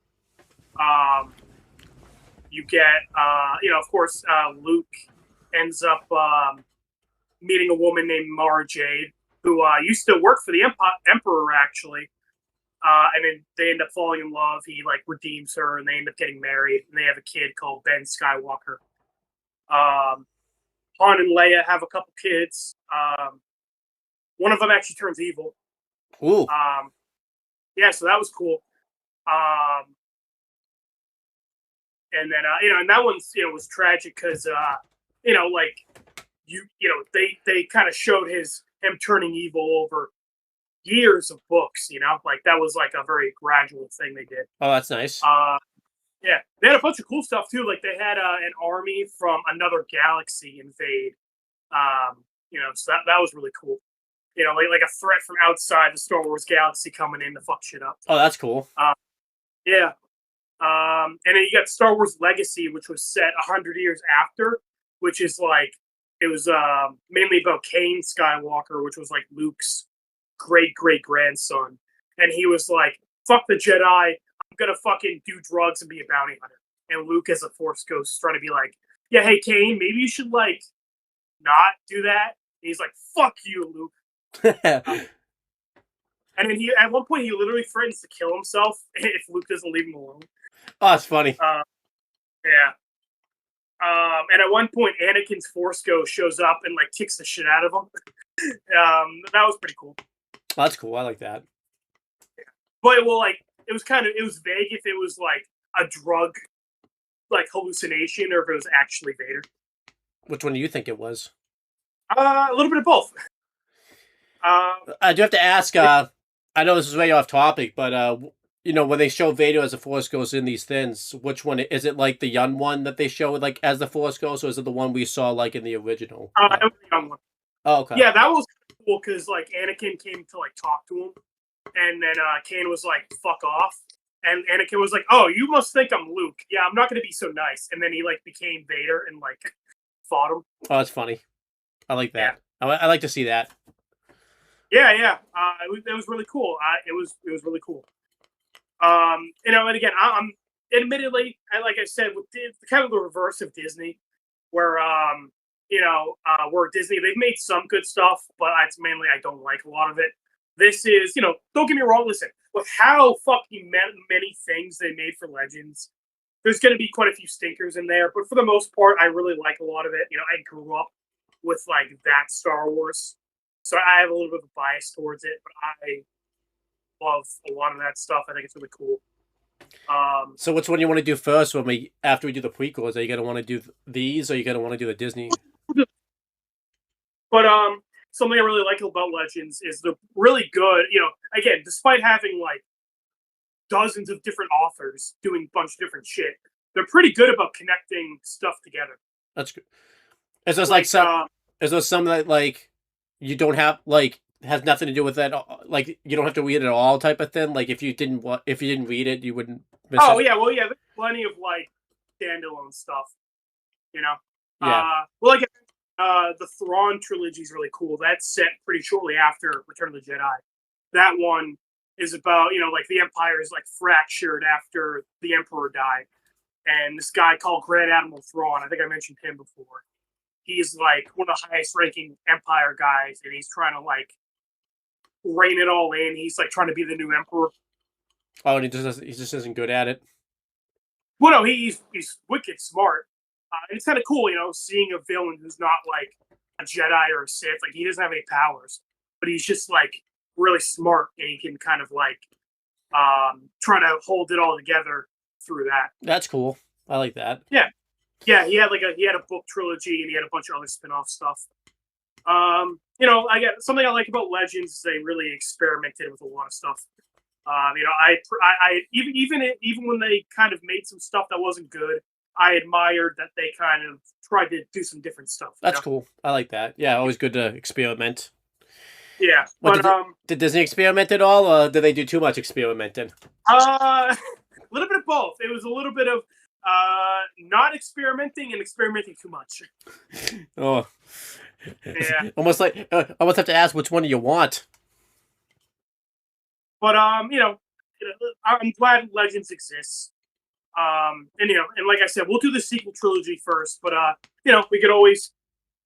You get of course Luke ends up meeting a woman named Mara Jade who used to work for the Emperor actually, and then they end up falling in love. He like redeems her, and they end up getting married, and they have a kid called Ben Skywalker. Han and Leia have a couple kids. One of them actually turns evil. Ooh. So that was cool. And then and that one was tragic because they kind of showed him turning evil over years of books. Like that was like a very gradual thing they did. Oh, that's nice. Yeah, they had a bunch of cool stuff too. Like they had an army from another galaxy invade. So that was really cool. Like a threat from outside the Star Wars galaxy coming in to fuck shit up. Oh, that's cool. Yeah. And then you got Star Wars Legacy, which was set 100 years after, which is like it was mainly about Cain Skywalker, which was like Luke's great grandson, and he was like, "Fuck the Jedi, I'm gonna fucking do drugs and be a bounty hunter." And Luke, as a Force ghost, trying to be like, "Yeah, hey Cain, maybe you should like not do that." And he's like, "Fuck you, Luke." And then at one point he literally threatens to kill himself if Luke doesn't leave him alone. Oh, that's funny. Yeah. And at one point, Anakin's Force Ghost shows up and like kicks the shit out of him. That was pretty cool. Oh, that's cool. I like that. Yeah. But it was vague if it was like a drug, like hallucination, or if it was actually Vader. Which one do you think it was? A little bit of both. I do have to ask. I know this is way off topic, but when they show Vader as a Force Ghost in these things, which one is it? Like the young one that they show like as the Force Ghost, or is it the one we saw like in the original? That was the young one. Oh, okay. Yeah, that was cool because like Anakin came to like talk to him, and then Cain was like "fuck off," And Anakin was like, "Oh, you must think I'm Luke. Yeah, I'm not going to be so nice." And then he like became Vader and like fought him. Oh, that's funny. I like that. Yeah. I like to see that. Yeah. It was really cool. It was really cool. You know, and again, I'm admittedly, like I said, with kind of the reverse of Disney, where you know, where Disney they've made some good stuff, but it's mainly I don't like a lot of it. This is, you know, don't get me wrong. Listen, with how fucking many things they made for Legends, there's going to be quite a few stinkers in there, but for the most part, I really like a lot of it. You know, I grew up with like that Star Wars, so I have a little bit of a bias towards it, but I love a lot of that stuff. I think it's really cool. So which one do you want to do first after we do the prequels? Are you going to want to do these, or are you going to want to do the Disney? But something I really like about Legends is they're really good. You know, again, despite having like dozens of different authors doing a bunch of different shit, they're pretty good about connecting stuff together. That's good. Is there like some? Is there some that like you don't have like has nothing to do with that? Like you don't have to read it at all, type of thing. Like if you didn't read it, you wouldn't. Miss oh it. Yeah, well yeah, there's plenty of like standalone stuff. You know. Yeah. Well, like the Thrawn trilogy is really cool. That's set pretty shortly after Return of the Jedi. That one is about, you know, like the Empire is like fractured after the Emperor died, and this guy called Grand Admiral Thrawn, I think I mentioned him before. He's like one of the highest ranking Empire guys, and he's trying to like rein it all in. He's like trying to be the new Emperor. Oh, and he just isn't good at it. Well, no, he's wicked smart. It's kind of cool, you know, seeing a villain who's not like a Jedi or a Sith. Like he doesn't have any powers, but he's just like really smart, and he can kind of like try to hold it all together through that. That's cool. I like that. Yeah. He had a book trilogy, and he had a bunch of other spin-off stuff. You know, something I like about Legends is they really experimented with a lot of stuff. You know, I even when they kind of made some stuff that wasn't good, I admired that they kind of tried to do some different stuff. That's cool. I like that. Yeah, always good to experiment. Yeah, did Disney experiment at all, or did they do too much experimenting? A little bit of both. It was a little bit of not experimenting and experimenting too much. Oh, yeah. Almost have to ask which one do you want. But you know, I'm glad Legends exists. And you know, and like I said, we'll do the sequel trilogy first. But you know, we could always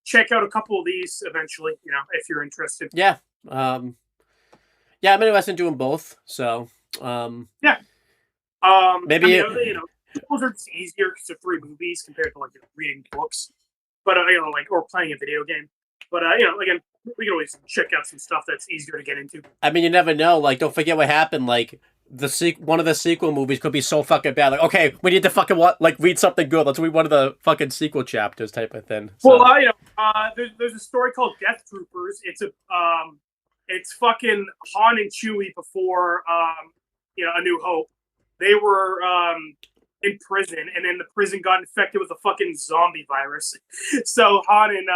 check out a couple of these eventually. You know, if you're interested. Yeah. Yeah, I'm interested in doing both. So. Yeah. Maybe you know, those are just easier because they're 3 movies compared to like reading books. But you know, like or playing a video game. But you know, again, we can always check out some stuff that's easier to get into. I mean, you never know. Like, don't forget what happened. Like, one of the sequel movies could be so fucking bad. Like, okay, we need to fucking read something good. Let's read one of the fucking sequel chapters, type of thing. So. Well, you know, there's a story called Death Troopers. It's fucking Han and Chewie before you know, A New Hope. They were in prison, and then the prison got infected with a fucking zombie virus. So Han and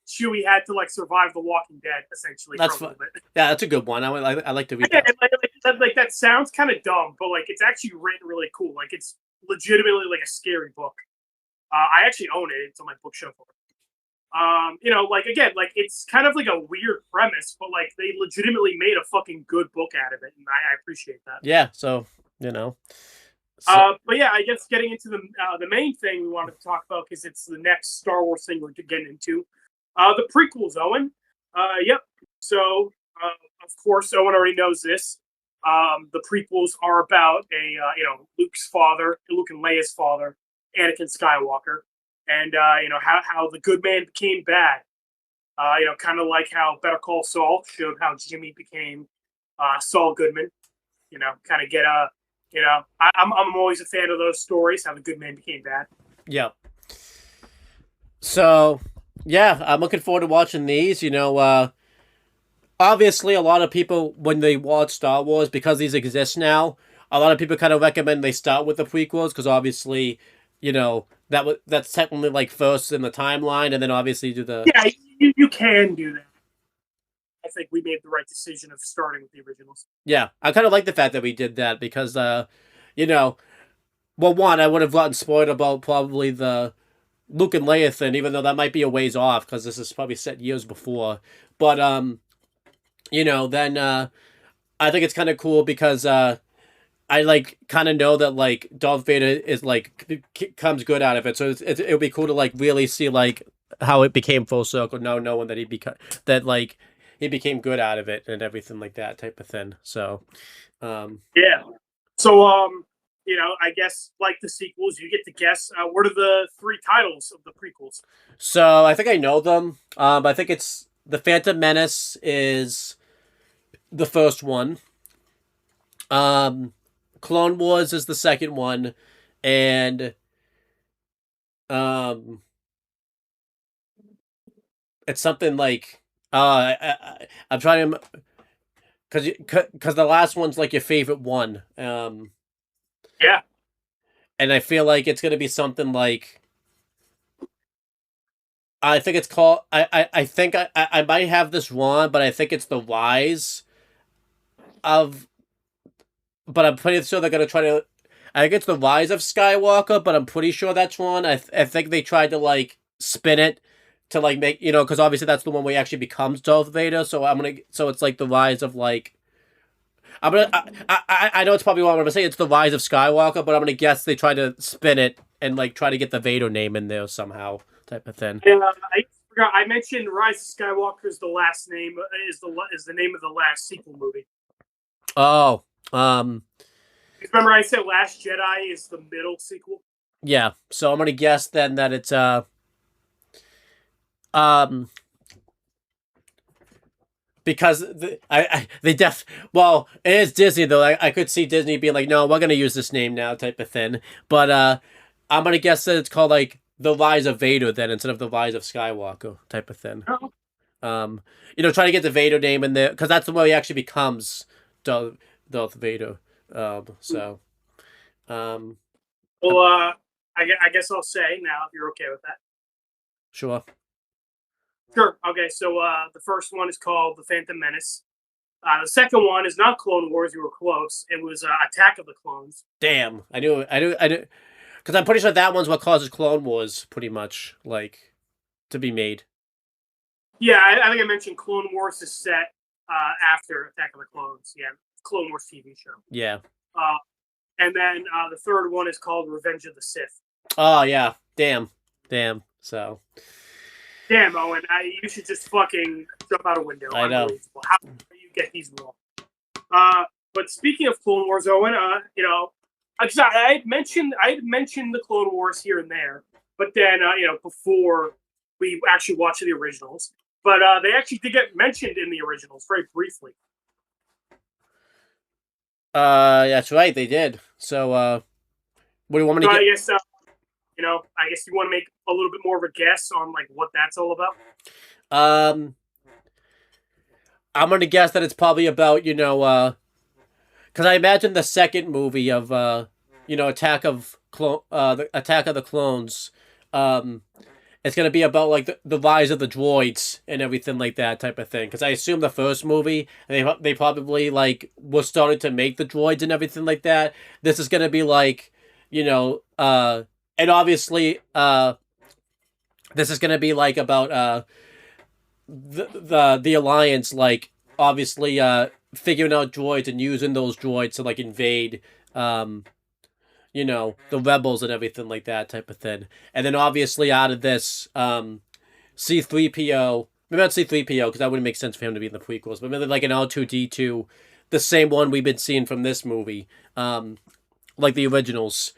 Chewie had to like survive The Walking Dead, essentially. That's fun. Yeah, that's a good one. I like to read that. Like that sounds kind of dumb, but like it's actually written really cool. Like it's legitimately like a scary book. I actually own it. It's on my bookshelf. You know, like again, like it's kind of like a weird premise, but like they legitimately made a fucking good book out of it, and I appreciate that. Yeah. So you know. But yeah, I guess getting into the main thing we wanted to talk about, because it's the next Star Wars thing we're getting into. The prequels, Owen. Yep. So, of course, Owen already knows this. The prequels are about you know, Luke's father, Luke and Leia's father, Anakin Skywalker, and you know how the good man became bad. You know, kind of like how Better Call Saul showed how Jimmy became Saul Goodman. You know, kind of get you know, I'm always a fan of those stories, how the good man became bad. Yeah. So, yeah, I'm looking forward to watching these. You know, obviously, a lot of people, when they watch Star Wars, because these exist now, a lot of people kind of recommend they start with the prequels, because obviously, you know, that's technically like first in the timeline, and then obviously do the... Yeah, you can do that. I think we made the right decision of starting with the originals. Yeah, I kind of like the fact that we did that, because, you know, well, one, I would have gotten spoiled about probably the Luke and Leia thing, even though that might be a ways off because this is probably set years before. But then I think it's kind of cool because I like kind of know that like Darth Vader is like comes good out of it, so it would be cool to like really see like how it became full circle. Now knowing that he became good out of it and everything like that type of thing. So, yeah. So I guess like the sequels, you get to guess what are the 3 titles of the prequels. So I think I know them. I think it's the Phantom Menace is the first one. Clone Wars is the second one, and it's something like I'm trying to because the last one's like your favorite one. Yeah. And I feel like it's gonna be something like I think it's called I think I might have this wrong, but I think it's the Rise of but I'm pretty sure they're gonna try to. I think it's the Rise of Skywalker, but I'm pretty sure that's wrong. I think they tried to like spin it to like make because obviously that's the one where he actually becomes Darth Vader. So it's like the rise of like. I know it's probably wrong. I'm gonna say it's the Rise of Skywalker, but I'm gonna guess they try to spin it and like try to get the Vader name in there somehow, type of thing. I forgot. I mentioned Rise of Skywalker is the last name is the name of the last sequel movie. Oh, remember I said Last Jedi is the middle sequel? Yeah, so I'm gonna guess then that it's because well, it is Disney though. I could see Disney being like, no, we're gonna use this name now, type of thing. But I'm gonna guess that it's called like the Rise of Vader then instead of the Rise of Skywalker, type of thing. Oh. Try to get the Vader name in there because that's the way he actually becomes Darth Vader. So. Well, I guess I'll say now if you're okay with that. Sure. Sure. Okay. So the first one is called The Phantom Menace. The second one is not Clone Wars. You were close. It was Attack of the Clones. Damn. I knew. Because I'm pretty sure that one's what causes Clone Wars, pretty much, like, to be made. Yeah, I think I mentioned Clone Wars is set after Attack of the Clones. Yeah, Clone Wars TV show. Yeah. And then the third one is called Revenge of the Sith. Oh, yeah. Damn. So. Damn, Owen. You should just fucking jump out a window. I know. How do you get these wrong? But speaking of Clone Wars, Owen, I had mentioned the Clone Wars here and there, but then before we actually watched the originals, but they actually did get mentioned in the originals very briefly. That's right, they did. So, what do you want me to get? I guess you want to make a little bit more of a guess on like what that's all about. I'm gonna guess that it's probably about because I imagine the second movie of Attack of the Clones, it's gonna be about like the rise of the droids and everything like that type of thing. Because I assume the first movie they probably like were starting to make the droids and everything like that. This is gonna be like and obviously this is gonna be like about the Alliance, like obviously figuring out droids and using those droids to like invade the rebels and everything like that type of thing. And then obviously out of this C-3PO, maybe not C-3PO because that wouldn't make sense for him to be in the prequels, but maybe like an R2-D2, the same one we've been seeing from this movie, like the originals.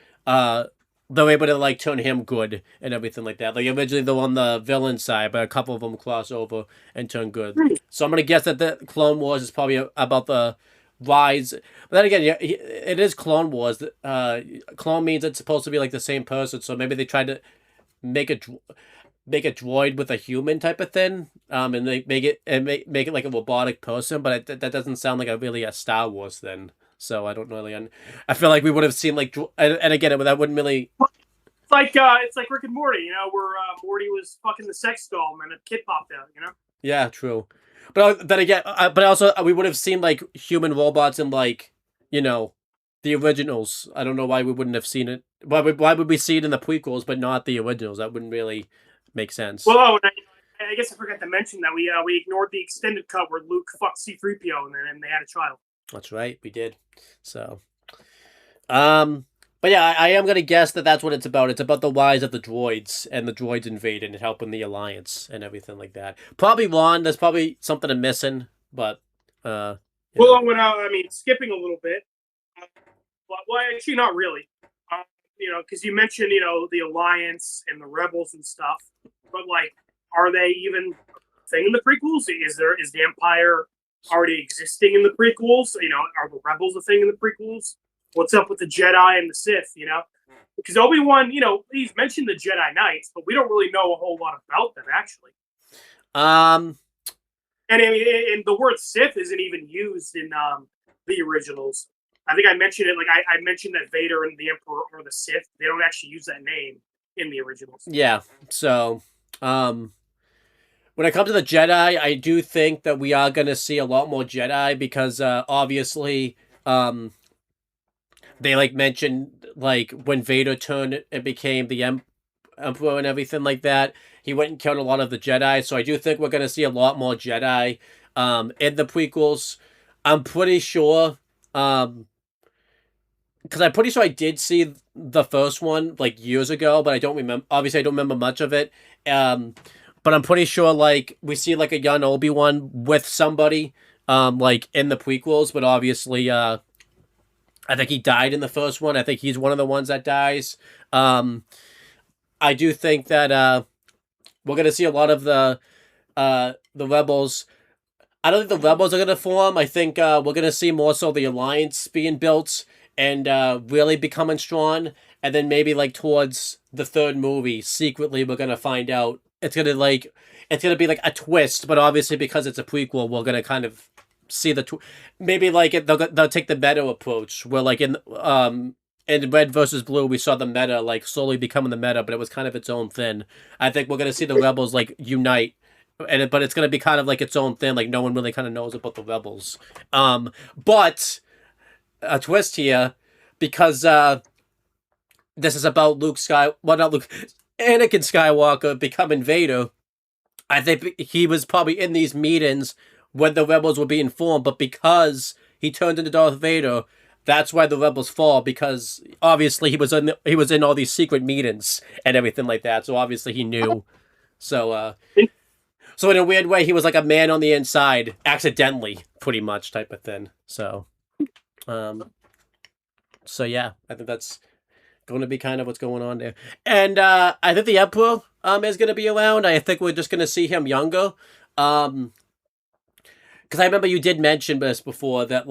They're able to like turn him good and everything like that. Like originally they're on the villain side, but a couple of them cross over and turn good. So I'm gonna guess that the Clone Wars is probably about the rise. But then again, it is Clone Wars. Clone means it's supposed to be like the same person. So maybe they tried to make a droid with a human type of thing, and they make it like a robotic person. But that doesn't sound like a Star Wars then. So I don't really. I feel like we would have seen like, and again, that wouldn't really. It's like Rick and Morty, where Morty was fucking the sex doll and a kid popped out, Yeah, true. But then again, but also we would have seen like human robots in like, the originals. I don't know why we wouldn't have seen it. Why would we see it in the prequels but not the originals? That wouldn't really make sense. Well, I guess I forgot to mention that we ignored the extended cut where Luke fucked C-3PO and they had a child. That's right, we did. So, but yeah, I am gonna guess that that's what it's about. It's about the rise of the droids and the droids invading and helping the Alliance and everything like that. Probably wrong. There's probably something I'm missing, but Well, skipping a little bit. Well, actually, not really. Because you mentioned, the Alliance and the Rebels and stuff, but like, are they even a thing in the prequels? Is the Empire already existing in the prequels? Are the Rebels a thing in the prequels? What's up with the Jedi and the Sith? Because Obi-Wan, he's mentioned the Jedi Knights, but we don't really know a whole lot about them actually. And the word Sith isn't even used in the originals. I think I mentioned it. Like I mentioned that Vader and the Emperor are the Sith. They don't actually use that name in the originals. Yeah. So, when it comes to the Jedi, I do think that we are gonna see a lot more Jedi because obviously, they mentioned when Vader turned and became the Emperor and everything like that. He went and killed a lot of the Jedi. So I do think we're gonna see a lot more Jedi in the prequels. I'm pretty sure. Because I'm pretty sure I did see the first one years ago, but I don't remember. Obviously, I don't remember much of it. But I'm pretty sure we see a young Obi-Wan with somebody in the prequels. But obviously, I think he died in the first one. I think he's one of the ones that dies. I do think that we're gonna see a lot of the rebels. I don't think the rebels are gonna form. I think we're gonna see more so the Alliance being built and really becoming strong, and then maybe towards the third movie, secretly we're gonna find out it's gonna be a twist, but obviously because it's a prequel, we're gonna kind of see maybe they'll take the meta approach, where in Red versus Blue we saw the meta slowly becoming the meta, but it was kind of its own thing. I think we're gonna see the rebels unite. But it's gonna be kind of its own thing. No one really kind of knows about the rebels. But a twist here, because this is about Anakin Skywalker becoming Vader. I think he was probably in these meetings when the rebels were being formed, but because he turned into Darth Vader, that's why the rebels fall. Because obviously he was in all these secret meetings and everything like that. So obviously he knew. So in a weird way, he was a man on the inside, accidentally, pretty much, type of thing. So yeah, I think that's going to be kind of what's going on there. And I think the Emperor is going to be around. I think we're just going to see him younger. Because I remember you did mention this before, that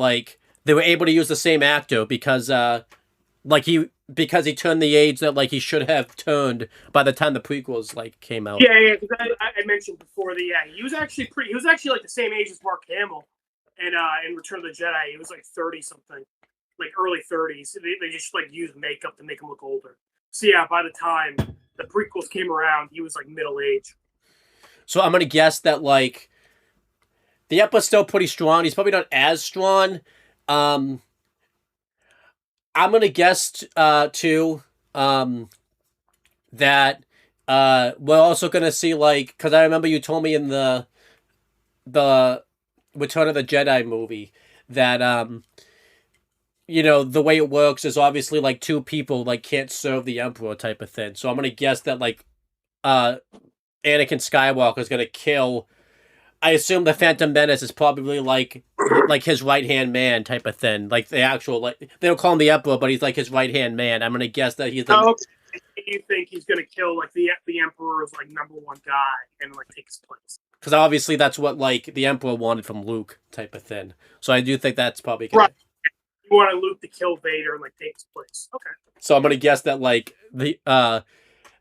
they were able to use the same actor because he turned the age that he should have turned by the time the prequels came out. Yeah. I mentioned before that. Yeah, he was actually the same age as Mark Hamill, and in Return of the Jedi, he was 30 something, early 30s. They just used makeup to make him look older. So yeah, by the time the prequels came around, he was middle age. So I'm gonna guess that the Emperor's still pretty strong. He's probably not as strong. I'm gonna guess too that we're also gonna see because I remember you told me in the Return of the Jedi movie that the way it works is obviously two people can't serve the Emperor type of thing. So I'm gonna guess that Anakin Skywalker is gonna kill. I assume the Phantom Menace is probably his right hand man type of thing, the actual they don't call him the Emperor, but he's his right hand man. I'm gonna guess that he's. You think he's gonna kill the Emperor's number one guy and take his place? Because obviously that's what the Emperor wanted from Luke type of thing. So I do think that's probably gonna... Right. You wanted Luke to kill Vader and take his place. Okay. So I'm gonna guess that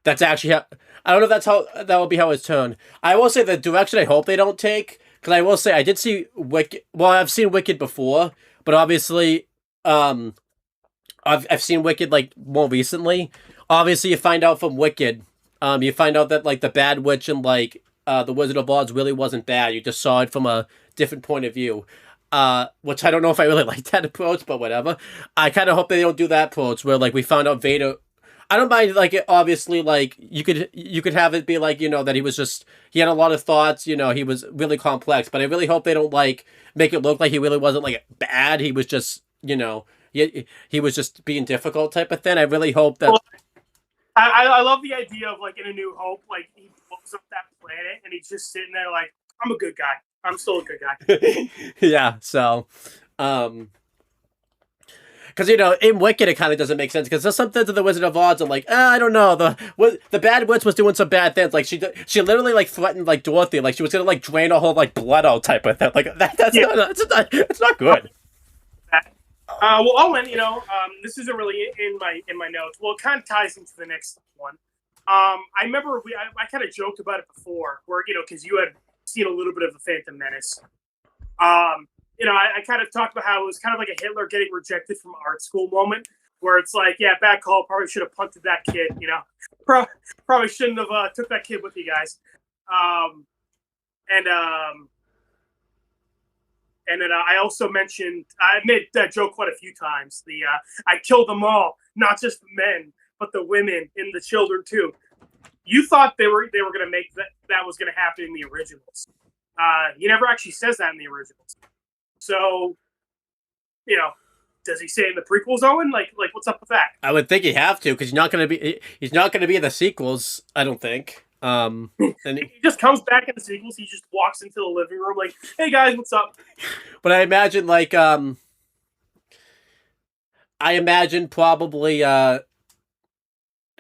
that's actually how. I don't know if that's how that will be how it's turned. I will say the direction I hope they don't take, because I will say I did see Wicked. Well, I've seen Wicked before, but obviously, I've seen Wicked more recently. Obviously, you find out from Wicked, you find out that the Bad Witch and the Wizard of Oz really wasn't bad. You just saw it from a different point of view. which I don't know if I really like that approach, but whatever. I kind of hope they don't do that approach where like we found out Vader. I don't mind like it, obviously like you could have it be like that he had a lot of thoughts, he was really complex, but I really hope they don't like make it look like he really wasn't like bad. He was just he was just being difficult type of thing. I really hope that. Well, I love the idea of like in A New Hope, like he blows up that planet and he's just sitting there like, I'm a good guy. I'm still a good guy. Yeah, so because in Wicked it kind of doesn't make sense because there's something to the Wizard of Oz. I'm like, I don't know. The bad witch was doing some bad things. Like she literally like threatened like Dorothy, like she was gonna like drain her whole like blood out type of thing. Like that's not good. Well, Owen, this isn't really in my notes. Well, it kind of ties into the next one. I remember I kind of joked about it before, where because you had seen a little bit of the Phantom Menace. I kind of talked about how it was kind of like a Hitler getting rejected from art school moment, where it's like, yeah, bad call, probably should have punted that kid. Probably shouldn't have took that kid with you guys. And then I also mentioned, I made that joke quite a few times. I killed them all, not just the men, but the women and the children too. You thought they were going to make that was going to happen in the originals. He never actually says that in the originals. So, does he say it in the prequels, Owen? Like what's up with that? I would think he'd have to because he's not going to be in the sequels. I don't think. And he just comes back in the sequels. He just walks into the living room like, "Hey guys, what's up?" But I imagine probably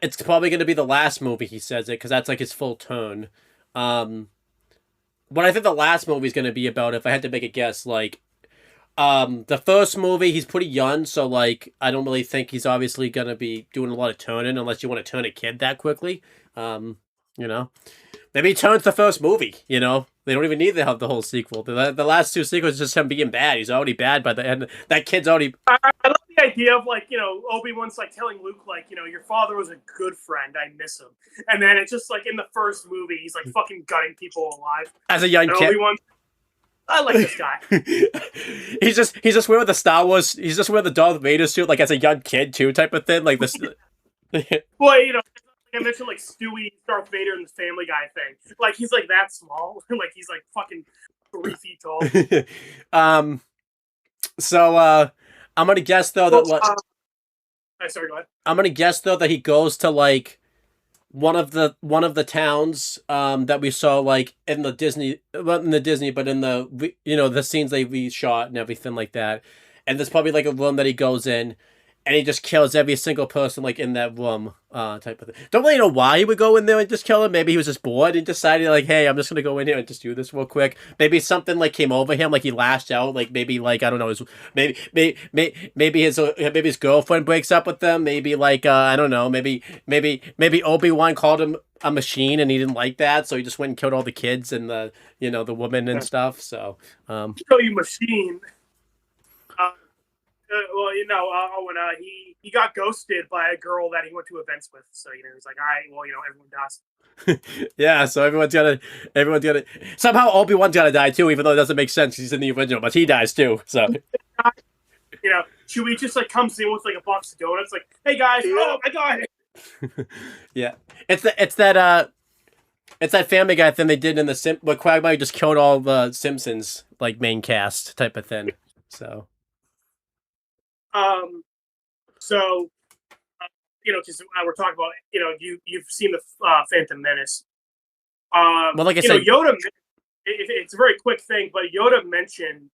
it's probably going to be the last movie he says it because that's like his full tone. What I think the last movie is going to be about, if I had to make a guess, like the first movie he's pretty young, so like I don't really think he's obviously going to be doing a lot of turning unless you want to turn a kid that quickly. Maybe he turns the first movie, they don't even need to have the whole sequel. The last two sequels is just him being bad. He's already bad by the end. That kid's already. I love the idea of like, Obi-Wan's like telling Luke like, your father was a good friend. I miss him. And then it's just like in the first movie, he's like fucking gutting people alive. As a young kid. Obi-Wan, I like this guy. he's just wearing the Star Wars. He's just wearing the Darth Vader suit like as a young kid too, type of thing. Like this. Well, I mentioned like Stewie, Darth Vader, and the Family Guy thing. Like he's like that small. Like he's like fucking 3 feet tall. So I'm gonna guess though that sorry, go ahead. I'm gonna guess though that he goes to like one of the towns that we saw like in the Disney, not in the Disney, but in the the scenes they reshot and everything like that. And there's probably like a room that he goes in. And he just kills every single person like in that room, type of thing. Don't really know why he would go in there and just kill him. Maybe he was just bored and decided like, hey, I'm just gonna go in here and just do this real quick. Maybe something like came over him, like he lashed out, like maybe like I don't know, maybe his girlfriend breaks up with them. Maybe like I don't know, maybe Obi-Wan called him a machine and he didn't like that, so he just went and killed all the kids and the the women and stuff. So Kill you, machine. Owen, he got ghosted by a girl that he went to events with. So he's like, all right, well, everyone dies. Yeah, so everyone's gonna somehow Obi-Wan's gonna die too, even though it doesn't make sense. He's in the original, but he dies too. So Chewie just like comes in with like a box of donuts, like, hey guys, oh my god. Yeah, it's that Family Guy thing they did in the where Quagmire just killed all the Simpsons like main cast type of thing. So. Because we're talking about, you've seen the Phantom Menace. Well, like I said, Yoda. It's a very quick thing, but Yoda mentioned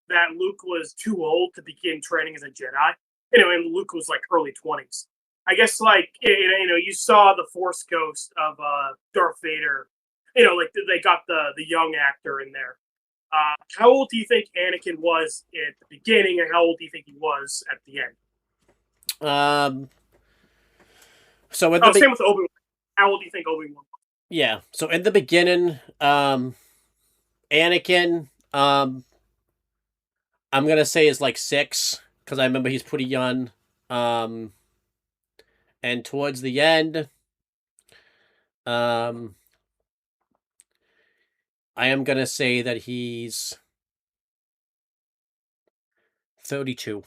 that Luke was too old to begin training as a Jedi. And Luke was like early 20s. I guess like you saw the Force ghost of Darth Vader. Like they got the young actor in there. How old do you think Anakin was at the beginning, and how old do you think he was at the end? So same with Obi-Wan. How old do you think Obi-Wan was? Yeah. So in the beginning, Anakin, I'm gonna say is like 6 because I remember he's pretty young. And towards the end, I am gonna say that he's 32.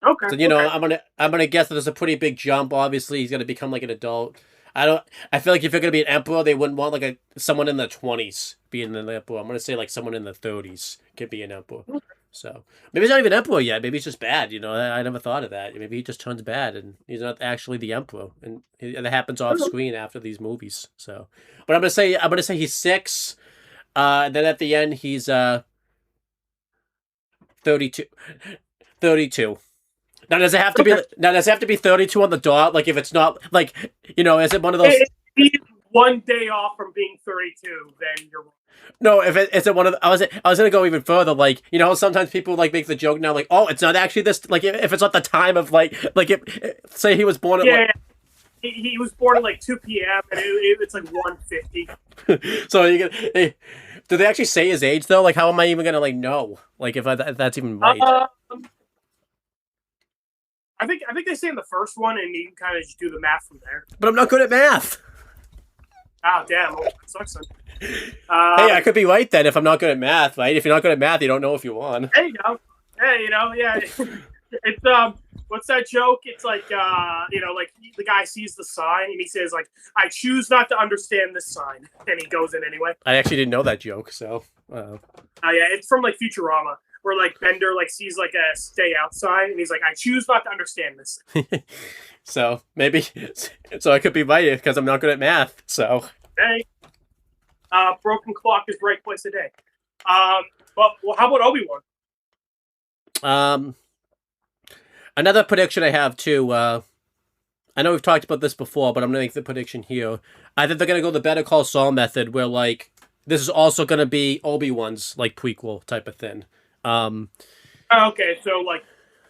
Okay. So, you know, okay. I'm gonna guess that there's a pretty big jump. Obviously, he's gonna become like an adult. I feel like if you're gonna be an emperor, they wouldn't want like someone in the 20s being an emperor. I'm gonna say like someone in the 30s could be an emperor. So maybe he's not even emperor yet. Maybe he's just bad. You know, I never thought of that. Maybe he just turns bad and he's not actually the emperor, and that happens off screen after these movies. So, but I'm gonna say he's 6. And then at the end he's 32. 32. Now does it have to be? Okay. Now does it have to be 32 on the dot? Like if it's not like, you know, is it one of those? If he's 1 day off from being 32, then you're wrong. No, if it is it one of the, I was gonna go even further. Like, you know, sometimes people like make the joke now, like, oh, it's not actually this. Like if it's not the time of like say he was born at Yeah, he was born at like 2 p.m. and it's like 1:50. so you get. Do they actually say his age though? Like, how am I even gonna like know? Like if that's even right? I think they say in the first one, and you can kind of just do the math from there. But I'm not good at math. Oh damn, that sucks. Then. Hey, I could be right then if I'm not good at math, right? If you're not good at math, you don't know if you won. There you go. Hey, you know, yeah. It's what's that joke? It's like you know, like the guy sees the sign and he says like, "I choose not to understand this sign," and he goes in anyway. I actually didn't know that joke, so. Yeah, it's from like Futurama, where like Bender like sees like a stay outside and he's like, "I choose not to understand this." So maybe, so I could be right because I'm not good at math. So. Hey, broken clock is right twice a day. But well, how about Obi-Wan? Another prediction I have too. I know we've talked about this before, but I'm gonna make the prediction here. I think they're gonna go the Better Call Saul method, where like this is also gonna be Obi-Wan's like prequel type of thing. Okay, so like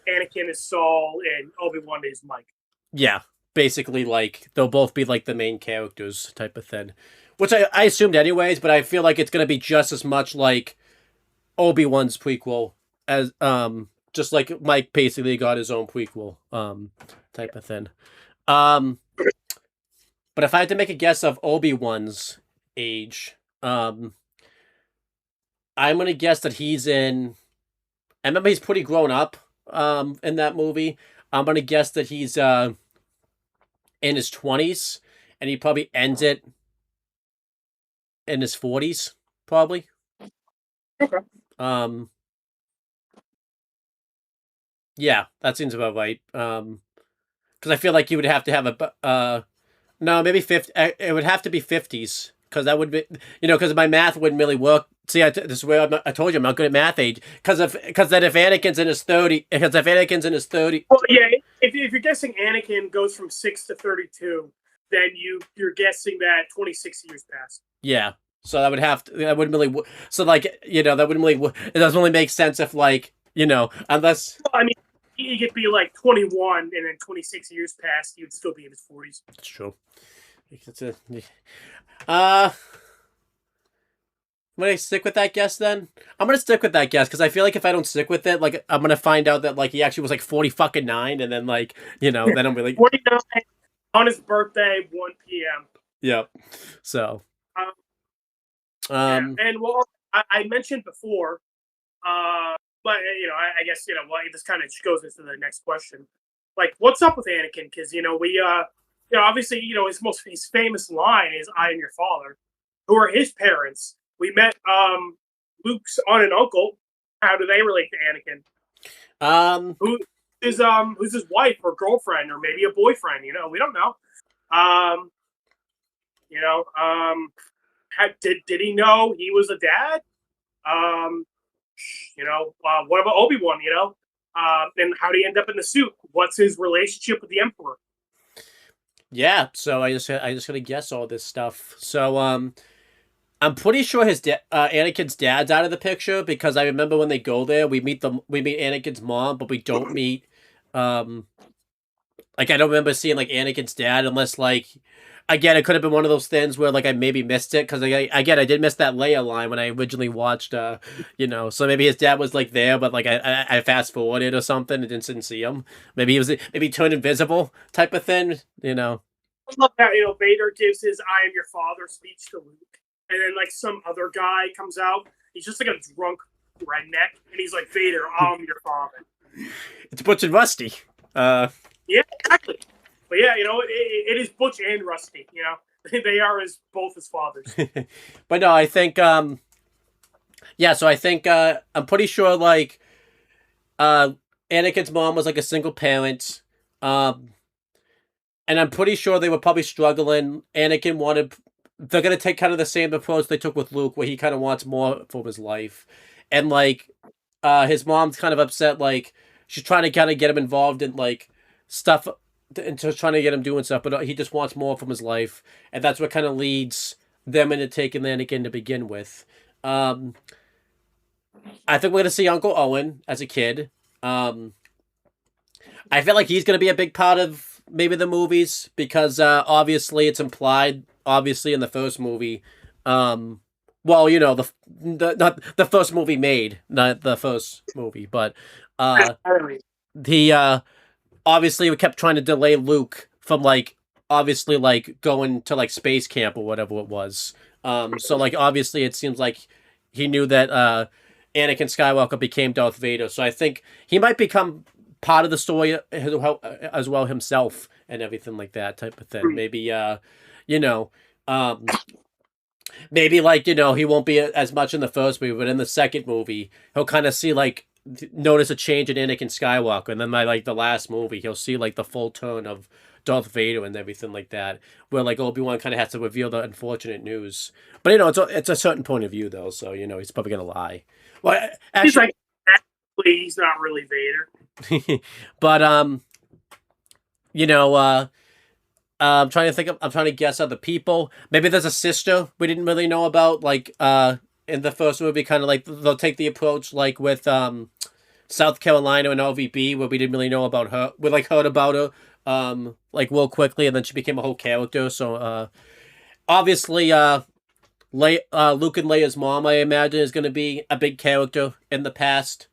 Anakin is Saul and Obi-Wan is Mike. Yeah, basically like they'll both be like the main characters type of thing, which I assumed anyways. But I feel like it's gonna be just as much like Obi-Wan's prequel as just like Mike basically got his own prequel type of thing. But if I had to make a guess of Obi-Wan's age, I'm gonna guess that he's in. I remember he's pretty grown up in that movie. I'm gonna guess that he's in his 20s, and he probably ends it in his 40s, probably. Okay. Yeah, that seems about right. Because I feel like you would have to have a no, maybe 50. It would have to be 50s because that would be, you know, because my math wouldn't really work. See, this is where I told you I'm not good at math age. Because then if Anakin's in his 30, because if Anakin's in his 30, well, yeah, if you're guessing Anakin goes from 6 to 32, then you're guessing that 26 years passed. Yeah, so that would have to. That wouldn't really. So like, you know, that wouldn't really. It doesn't really make sense if like, you know, unless. Well, I mean, he could be like 21, and then 26 years passed, he would still be in his 40s. That's true. I'm gonna stick with that guess then. I'm gonna stick with that guess because I feel like if I don't stick with it, like I'm gonna find out that like he actually was like 40 fucking 9, and then like, you know, then I'm really 49 on his birthday, 1 p.m. Yep. So. Yeah. And well, I mentioned before, but you know, I guess you know, well, this kind of goes into the next question. Like, what's up with Anakin? Because you know, we you know, obviously, you know, his famous line is "I am your father." Who are his parents? We met Luke's aunt and uncle. How do they relate to Anakin? Who's his wife or girlfriend or maybe a boyfriend? You know, we don't know. You know, did he know he was a dad? You know, what about Obi-Wan? You know, and how did he end up in the suit? What's his relationship with the Emperor? Yeah, so I just gotta guess all this stuff. So I'm pretty sure his Anakin's dad's out of the picture because I remember when they go there, we meet Anakin's mom, but we don't meet like I don't remember seeing like Anakin's dad unless like again it could have been one of those things where like I maybe missed it because I did miss that Leia line when I originally watched you know, so maybe his dad was like there but like I fast forwarded or something and didn't see him. Maybe he turned invisible type of thing, you know. I love that, you know, Vader gives his "I am your father" speech to Luke. And then, like, some other guy comes out. He's just, like, a drunk redneck, and he's like, Vader, I'm your father. It's Butch and Rusty. Yeah, exactly. But yeah, it is Butch and Rusty. They are both his fathers. But no, I think yeah. So I think I'm pretty sure like Anakin's mom was like a single parent. And I'm pretty sure they were probably struggling. Anakin wanted. They're gonna take kind of the same approach they took with Luke, where he kind of wants more from his life, and like, his mom's kind of upset. Like, she's trying to kind of get him involved in like stuff, and just trying to get him doing stuff, but he just wants more from his life, and that's what kind of leads them into taking Anakin to begin with. I think we're gonna see Uncle Owen as a kid. I feel like he's gonna be a big part of maybe the movies because obviously it's implied obviously in the first movie well the not the first movie made, not the first movie, but he obviously we kept trying to delay Luke from like obviously like going to like space camp or whatever it was, so like obviously it seems like he knew that Anakin Skywalker became Darth Vader, so I think he might become part of the story as well himself and everything like that type of thing. Maybe maybe like he won't be as much in the first movie, but in the second movie he'll kind of see like notice a change in Anakin Skywalker, and then by like the last movie he'll see like the full turn of Darth Vader and everything like that, where like Obi-Wan kind of has to reveal the unfortunate news, but it's a certain point of view though, so he's probably gonna lie. Well, actually, he's like, he's not really Vader. But I'm trying to think of, I'm trying to guess other people. Maybe there's a sister we didn't really know about, like in the first movie, kind of like they'll take the approach like with South Carolina and LVB, where we didn't really know about her. We like heard about her like real quickly, and then she became a whole character. So obviously Luke and Leia's mom, I imagine, is going to be a big character in the past.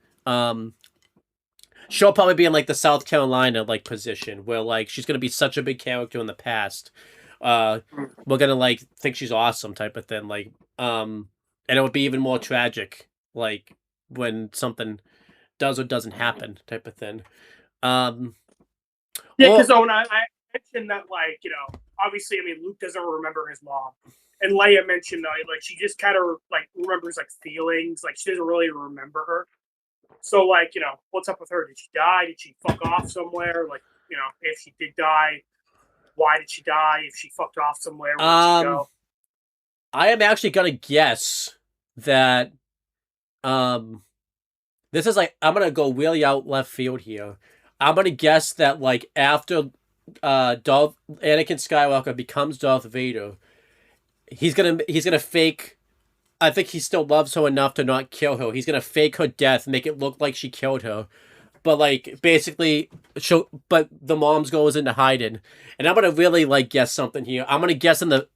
She'll probably be in like the South Carolina like position where like she's gonna be such a big character in the past. We're gonna like think she's awesome type of thing. Like and it would be even more tragic like when something does or doesn't happen type of thing. Yeah, because Owen, I mentioned that like obviously Luke doesn't remember his mom, and Leia mentioned like she just kind of like remembers like feelings, like she doesn't really remember her. So, like, what's up with her? Did she die? Did she fuck off somewhere? Like, if she did die, why did she die? If she fucked off somewhere, where did she go? I am actually gonna guess that this is like, I'm gonna go really out left field here. I'm gonna guess that like after Anakin Skywalker becomes Darth Vader, he's gonna fake. I think he still loves her enough to not kill her. He's gonna fake her death, make it look like she killed her, but like basically, but the mom's goes into hiding. And I'm gonna really like guess something here. I'm gonna guess in the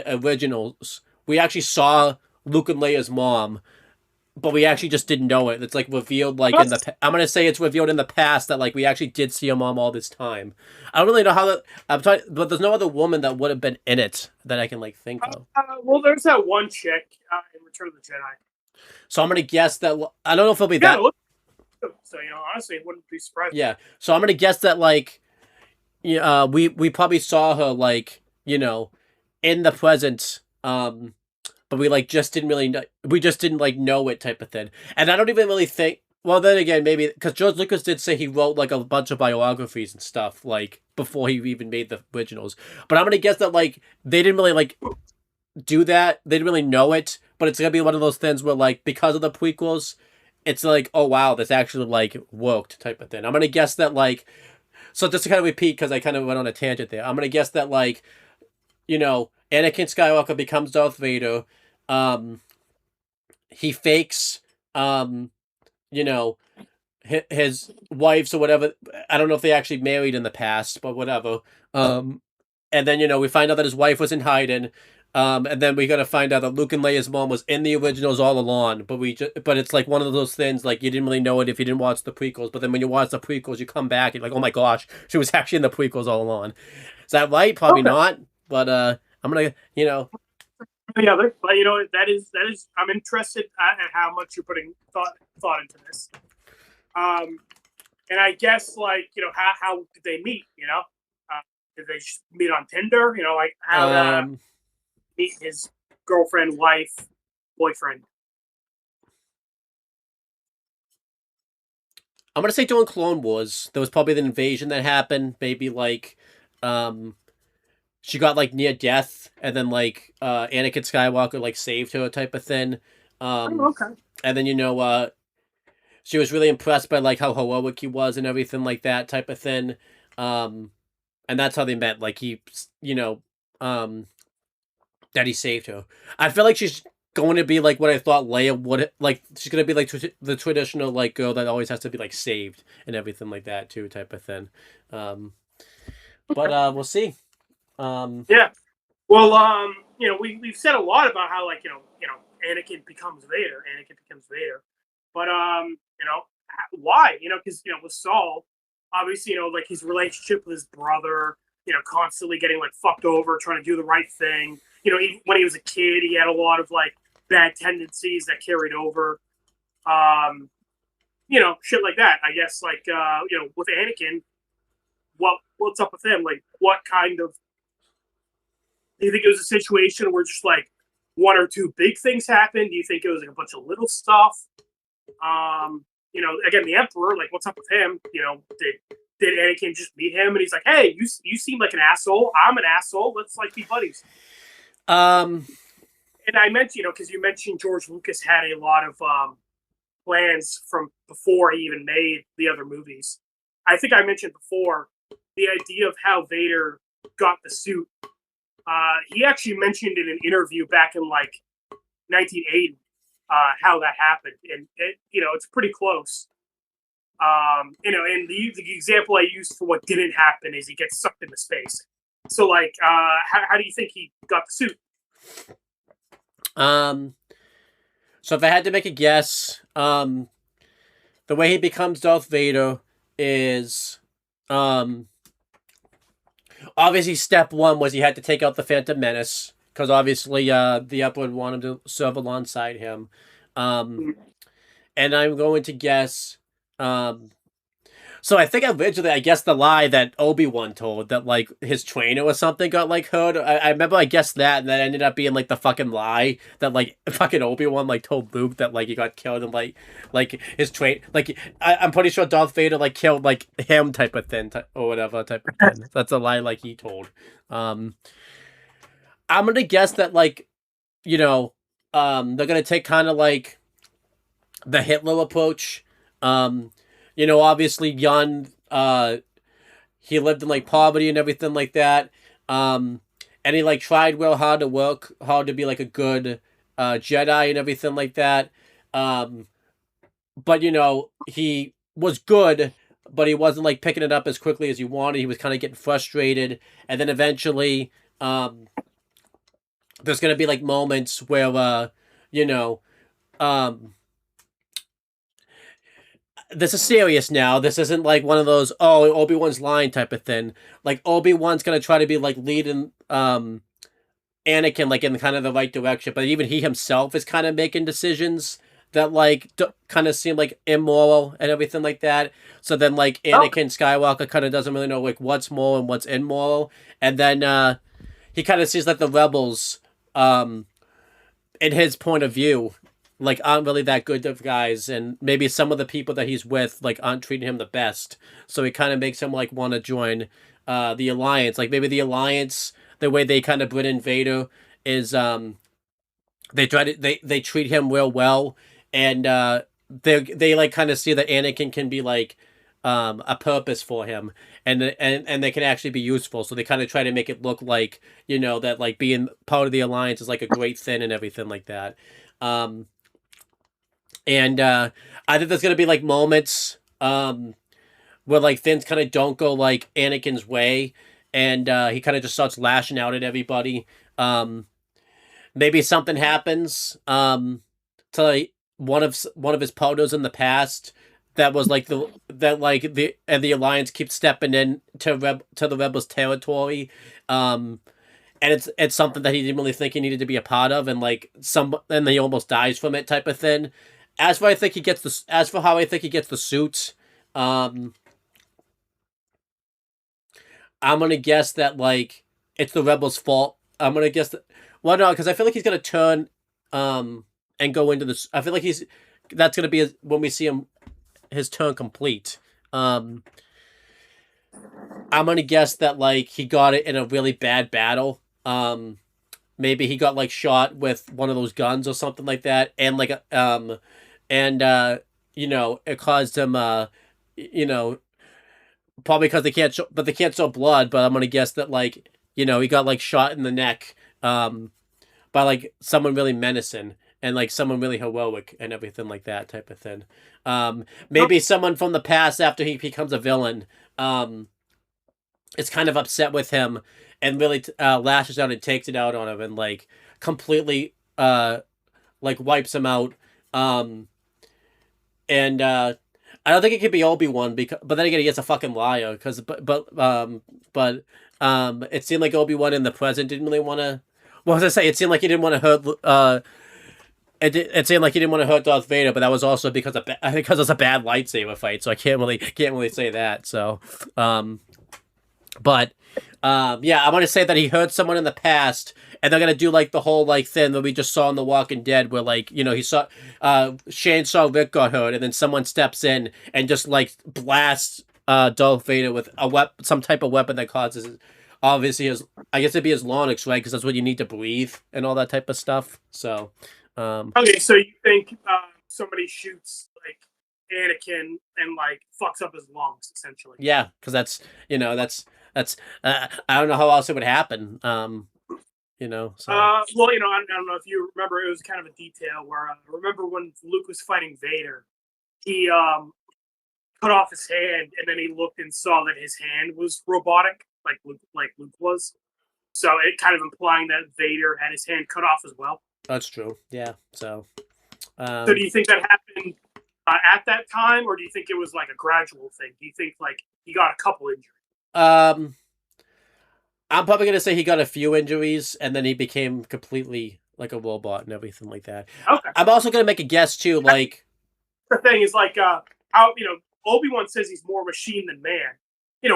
originals, we actually saw Luke and Leia's mom, but we actually just didn't know it. It's like revealed like in the. I'm gonna say it's revealed in the past that like we actually did see her mom all this time. I don't really know how that. I'm trying, but there's no other woman that would have been in it that I can like think of. Well, there's that one chick in Return of the Jedi. So I'm gonna guess that I don't know if it'll be that. So honestly, it wouldn't be surprising. Yeah. So I'm gonna guess that like, we probably saw her like in the present, but we like just didn't really we just didn't like know it type of thing. And I don't even really think. Well, then again, maybe because George Lucas did say he wrote like a bunch of biographies and stuff like before he even made the originals. But I'm gonna guess that like they didn't really like do that. They didn't really know it. But it's gonna be one of those things where like because of the prequels, it's like, oh wow, this actually like worked type of thing. I'm gonna guess that like, so just to kind of repeat because I kind of went on a tangent there. I'm gonna guess that like, Anakin Skywalker becomes Darth Vader. He fakes his wives or whatever. I don't know if they actually married in the past, but whatever. And then we find out that his wife was in hiding. And then we gotta find out that Luke and Leia's mom was in the originals all along, but but it's like one of those things like you didn't really know it if you didn't watch the prequels. But then when you watch the prequels, you come back and you're like, oh my gosh, she was actually in the prequels all along. Is that right? Probably not. But I'm gonna Yeah, but you know that is I'm interested at how much you're putting thought into this. And I guess like you know how did they meet? You know, did they just meet on Tinder? You know, like how to meet his girlfriend, wife, boyfriend. I'm gonna say during Clone Wars, there was probably the invasion that happened. Maybe like, she got like near death, and then like Anakin Skywalker like saved her type of thing. Oh, okay. And then she was really impressed by like how heroic he was and everything like that type of thing. And that's how they met. Like that he saved her. I feel like she's going to be like what I thought Leia would like. She's gonna be like the traditional like girl that always has to be like saved and everything like that too, type of thing. But we'll see. Yeah. Well, you know, we've said a lot about how like Anakin becomes Vader. Anakin becomes Vader. But you know, why? You know, because you know with Saul, obviously, you know, like his relationship with his brother, you know, constantly getting like fucked over, trying to do the right thing. You know, when he was a kid, he had a lot of like bad tendencies that carried over. You know, shit like that. I guess like you know, with Anakin, what's up with him? Like, what kind of? Do you think it was a situation where just like one or two big things happened? Do you think it was like a bunch of little stuff? You know, again, the Emperor, like, what's up with him? You know, did Anakin just meet him and he's like, hey, you seem like an asshole. I'm an asshole. Let's like be buddies. And I mentioned, you know, because you mentioned George Lucas had a lot of plans from before he even made the other movies. I think I mentioned before the idea of how Vader got the suit. He actually mentioned in an interview back in like 1980 how that happened, and you know it's pretty close. You know, and the example I used for what didn't happen is he gets sucked into space. So, like, how do you think he got the suit? So if I had to make a guess, the way he becomes Darth Vader is, obviously step one was he had to take out the Phantom Menace, because obviously the Emperor wanted to serve alongside him. And I'm going to guess, so I think originally, I guess the lie that Obi-Wan told that like his trainer or something got like hurt. I remember I guessed that, and that ended up being like the fucking lie that like fucking Obi-Wan like told Luke that like he got killed, and like his train like I'm pretty sure Darth Vader like killed like him type of thing or whatever type of thing. That's a lie like he told. I'm gonna guess that like they're gonna take kind of like the Hitler approach. You know, obviously, Jan, he lived in like poverty and everything like that. And he like tried real hard to work hard to be like a good Jedi and everything like that. But you know, he was good, but he wasn't like picking it up as quickly as he wanted. He was kind of getting frustrated, and then eventually, there's gonna be like moments where, you know, this is serious now. This isn't like one of those, oh, Obi-Wan's lying type of thing. Like, Obi-Wan's gonna try to be like leading Anakin like in kind of the right direction, but even he himself is kind of making decisions that like kind of seem like immoral and everything like that. So then like Anakin Skywalker kind of doesn't really know like what's moral and what's immoral, and then he kind of sees like the rebels in his point of view like aren't really that good of guys, and maybe some of the people that he's with like aren't treating him the best, so it kind of makes him like want to join the Alliance. Like maybe the Alliance, the way they kind of bring in Vader is they treat him real well, and they like kind of see that Anakin can be like a purpose for him, and they can actually be useful, so they kind of try to make it look like, you know, that like being part of the Alliance is like a great thing and everything like that. And I think there's gonna be like moments where like things kind of don't go like Anakin's way, and he kind of just starts lashing out at everybody. Maybe something happens to like one of his partners in the past that was like the Alliance keeps stepping in to the rebels' territory, and it's something that he didn't really think he needed to be a part of, and like and he almost dies from it type of thing. As for how I think he gets the suit, um, I'm gonna guess that like it's the rebels' fault. I'm gonna guess that. Well, no, because I feel like he's gonna turn, and go into this. I feel like that's gonna be when we see his turn complete. Um, I'm gonna guess that like he got it in a really bad battle. Maybe he got like shot with one of those guns or something like that, and like and it caused him probably because they can't show blood, but I'm gonna guess that like he got like shot in the neck by like someone really menacing and like someone really heroic and everything like that type of thing. Maybe someone from the past after he becomes a villain is kind of upset with him and really lashes out and takes it out on him and like completely like wipes him out. And I don't think it could be Obi-Wan but then again, he's a fucking liar but it seemed like Obi-Wan in the present didn't really want to. What was I say? It seemed like he didn't want to hurt. It seemed like he didn't want to hurt Darth Vader, but that was also because it's a bad lightsaber fight. So I can't really say that. So, but yeah, I want to say that he hurt someone in the past, and they're gonna do like the whole like thing that we just saw in The Walking Dead, where like he saw Shane saw Rick got hurt, and then someone steps in and just like blasts Darth Vader with some type of weapon that causes obviously I guess it'd be his larynx, right? Because that's what you need to breathe and all that type of stuff. So okay, so you think somebody shoots like Anakin and like fucks up his lungs essentially? Yeah, because that's I don't know how else it would happen. So. Well, I don't know if you remember, it was kind of a detail where remember when Luke was fighting Vader, he cut off his hand and then he looked and saw that his hand was robotic, like Luke was. So it kind of implying that Vader had his hand cut off as well. That's true. Yeah. So. So do you think that happened at that time, or do you think it was like a gradual thing? Do you think like he got a couple injuries? I'm probably gonna say he got a few injuries, and then he became completely like a robot and everything like that. Okay. I'm also gonna make a guess too. Like the thing is, like, how Obi-Wan says he's more machine than man.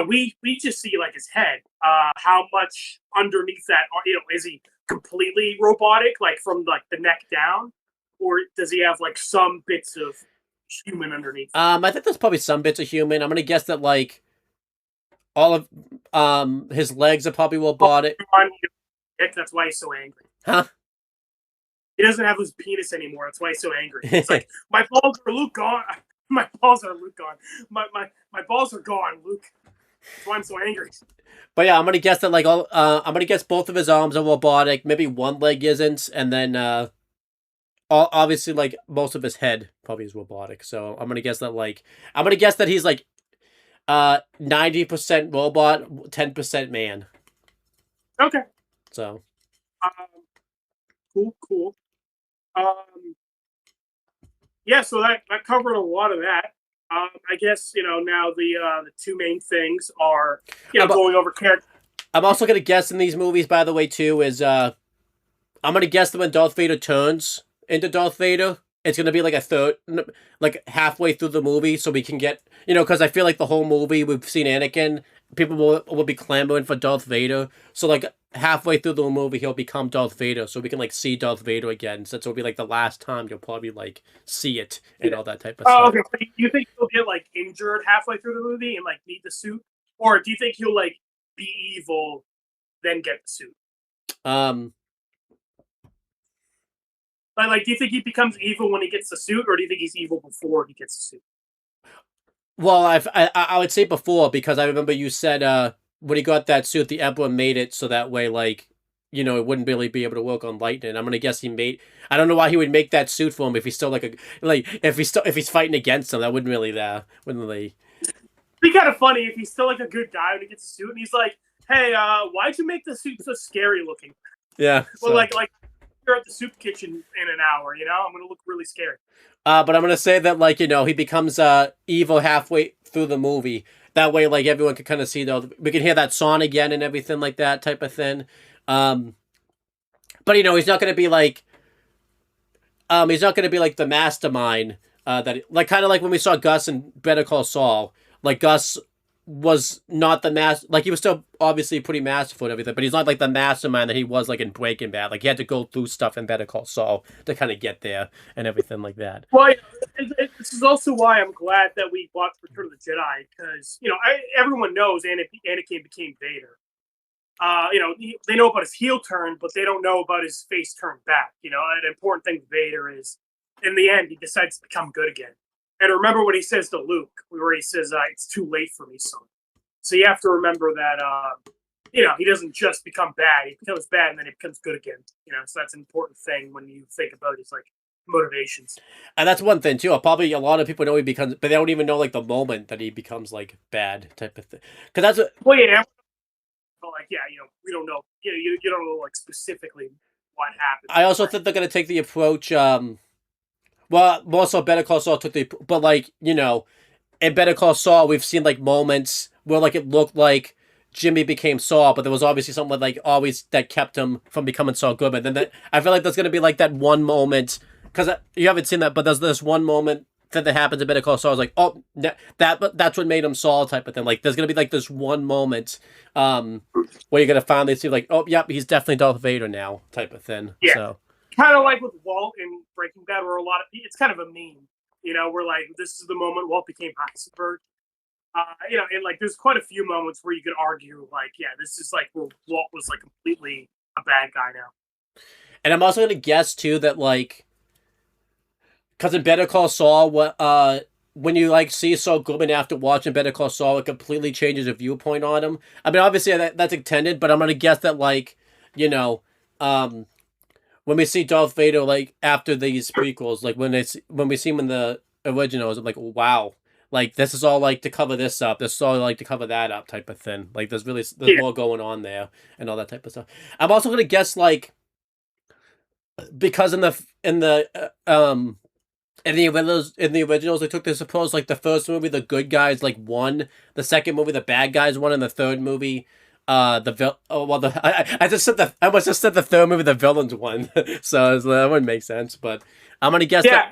We just see like his head. How much underneath that? Is he completely robotic, like from like the neck down, or does he have like some bits of human underneath? I think there's probably some bits of human. I'm gonna guess that like all of his legs are probably robotic. That's why he's so angry. Huh? He doesn't have his penis anymore. That's why he's so angry. It's like my balls are Luke gone. My balls are Luke gone. My balls are gone, Luke. That's why I'm so angry. But yeah, I'm gonna guess that like I'm gonna guess both of his arms are robotic. Maybe one leg isn't, and then obviously like most of his head probably is robotic. So I'm gonna guess that he's like 90% robot, 10% man. Okay. So. Cool. Yeah, so that covered a lot of that. I guess now the two main things are going over character. I'm also gonna guess in these movies, by the way, too, is I'm gonna guess that when Darth Vader turns into Darth Vader, it's gonna be like like halfway through the movie, so we can get because I feel like the whole movie we've seen Anakin, people will be clamoring for Darth Vader, so like halfway through the movie he'll become Darth Vader, so we can like see Darth Vader again. So it'll be like the last time you'll probably like see it and all that type of stuff. Okay. So do you think he'll get like injured halfway through the movie and like need the suit, or do you think he'll like be evil then get the suit? Like, do you think he becomes evil when he gets the suit, or do you think he's evil before he gets the suit? Well, I would say before, because I remember you said when he got that suit, the Emperor made it so that way, like, it wouldn't really be able to work on lightning. I'm gonna guess I don't know why he would make that suit for him if he's still if he's fighting against him. That wouldn't really. It'd be kind of funny if he's still like a good guy when he gets the suit, and he's like, "Hey, why'd you make the suit so scary looking?" Yeah. Well, so. like you're at the soup kitchen in an hour. I'm gonna look really scary. But I'm gonna say that like he becomes evil halfway through the movie. That way, like everyone can kind of see we can hear that song again and everything like that type of thing. But he's not going to be like he's not going to be like the mastermind that like kind of like when we saw Gus in Better Call Saul. Like Gus was not the like he was still obviously pretty masterful and everything, but he's not like the mastermind that he was like in Breaking Bad. Like he had to go through stuff in Better Call Saul to kind of get there and everything like that. Well, this is also why I'm glad that we watched Return of the Jedi, because everyone knows Anakin became Vader. They know about his heel turn, but they don't know about his face turn back. An important thing with Vader is, in the end, he decides to become good again. And remember what he says to Luke, where he says, "It's too late for me, son." So you have to remember that, he doesn't just become bad; he becomes bad and then he becomes good again. So that's an important thing when you think about his motivations. And that's one thing too. Probably a lot of people know he becomes, but they don't even know like the moment that he becomes like bad type of thing. Because that's what. Well, yeah. But we don't know. You don't know specifically what happened. I also think they're gonna take the approach. Well, also Better Call Saul took the, but in Better Call Saul, we've seen like moments where like it looked like Jimmy became Saul, but there was obviously something like always that kept him from becoming Saul Goodman. And then I feel like there's gonna be like that one moment, because you haven't seen that, but there's this one moment that happens in Better Call Saul. I was like, oh, that's what made him Saul type of thing. Like, there's gonna be like this one moment, where you're gonna finally see like, oh, yep, he's definitely Darth Vader now type of thing. Yeah. So kind of like with Walt in Breaking Bad, where it's kind of a meme. We're like, this is the moment Walt became Heisenberg. And like, there's quite a few moments where you could argue, like, yeah, this is like where Walt was like completely a bad guy now. And I'm also gonna guess too that like, because in Better Call Saul, when you like see Saul Goodman after watching Better Call Saul, it completely changes your viewpoint on him. I mean, obviously that's intended, but I'm gonna guess that like, when we see Darth Vader like after these prequels, like when we see him in the originals, I'm like, wow, like this is all like to cover this up. This is all like to cover that up type of thing. Like there's more going on there and all that type of stuff. I'm also gonna guess like, because in the originals, they took this approach. Like the first movie, the good guys like won. The second movie, the bad guys won. And the third movie, I almost just said the third movie, the villains won. So that wouldn't make sense. But I'm gonna guess. Yeah,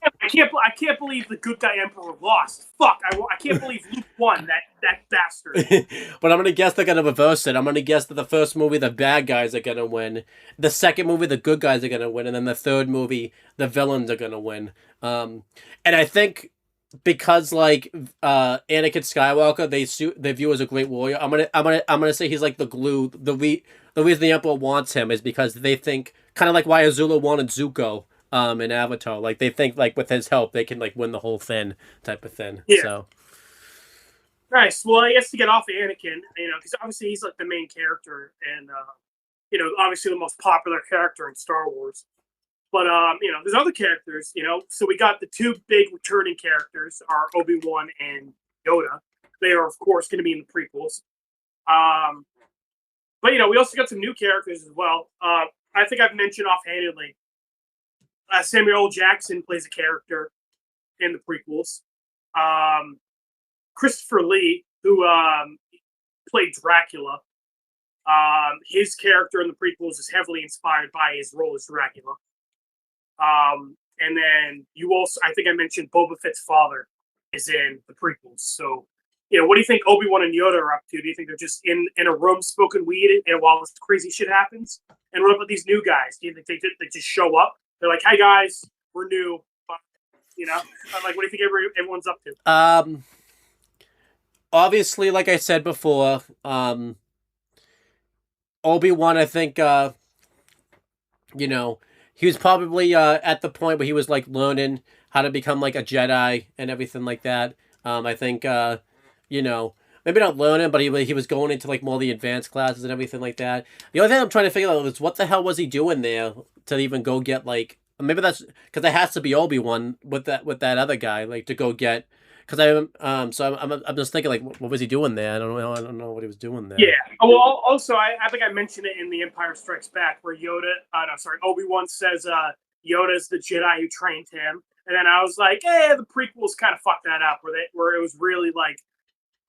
I can't believe the good guy Emperor lost. Fuck, I can't believe Luke won. That bastard. But I'm gonna guess they're gonna reverse it. I'm gonna guess that the first movie, the bad guys are gonna win. The second movie, the good guys are gonna win, and then the third movie, the villains are gonna win. And I think because like Anakin Skywalker, they view as a great warrior. I'm gonna say he's like the glue. The reason the Emperor wants him is because they think, kind of like why Azula wanted Zuko in Avatar. Like they think like with his help they can like win the whole thing type of thing. Yeah. So nice. Well, I guess to get off of Anakin, because obviously he's like the main character and obviously the most popular character in Star Wars. But there's other characters, So we got the two big returning characters are Obi-Wan and Yoda. They are of course going to be in the prequels. But we also got some new characters as well. I think I've mentioned offhandedly. Samuel L. Jackson plays a character in the prequels. Christopher Lee, who played Dracula, his character in the prequels is heavily inspired by his role as Dracula. And then I think I mentioned Boba Fett's father is in the prequels. So, what do you think Obi-Wan and Yoda are up to? Do you think they're just in a room smoking weed and while this crazy shit happens? And what about these new guys? Do you think they just show up? They're like, "Hi guys, we're new." I'm like, what do you think everyone's up to? Obviously, like I said before, Obi-Wan, I think, he was probably at the point where he was like learning how to become like a Jedi and everything like that. I think, maybe not learning, but he was going into like more of the advanced classes and everything like that. The only thing I'm trying to figure out is what the hell was he doing there to even go get like, maybe that's because it has to be Obi-Wan with that other guy, like to go get. Because I'm just thinking like, what was he doing there? I don't know what he was doing there. Yeah. Well, also I think I mentioned it in The Empire Strikes Back, where Obi-Wan says Yoda's the Jedi who trained him, and then I was like, the prequels kind of fucked that up, where it was really like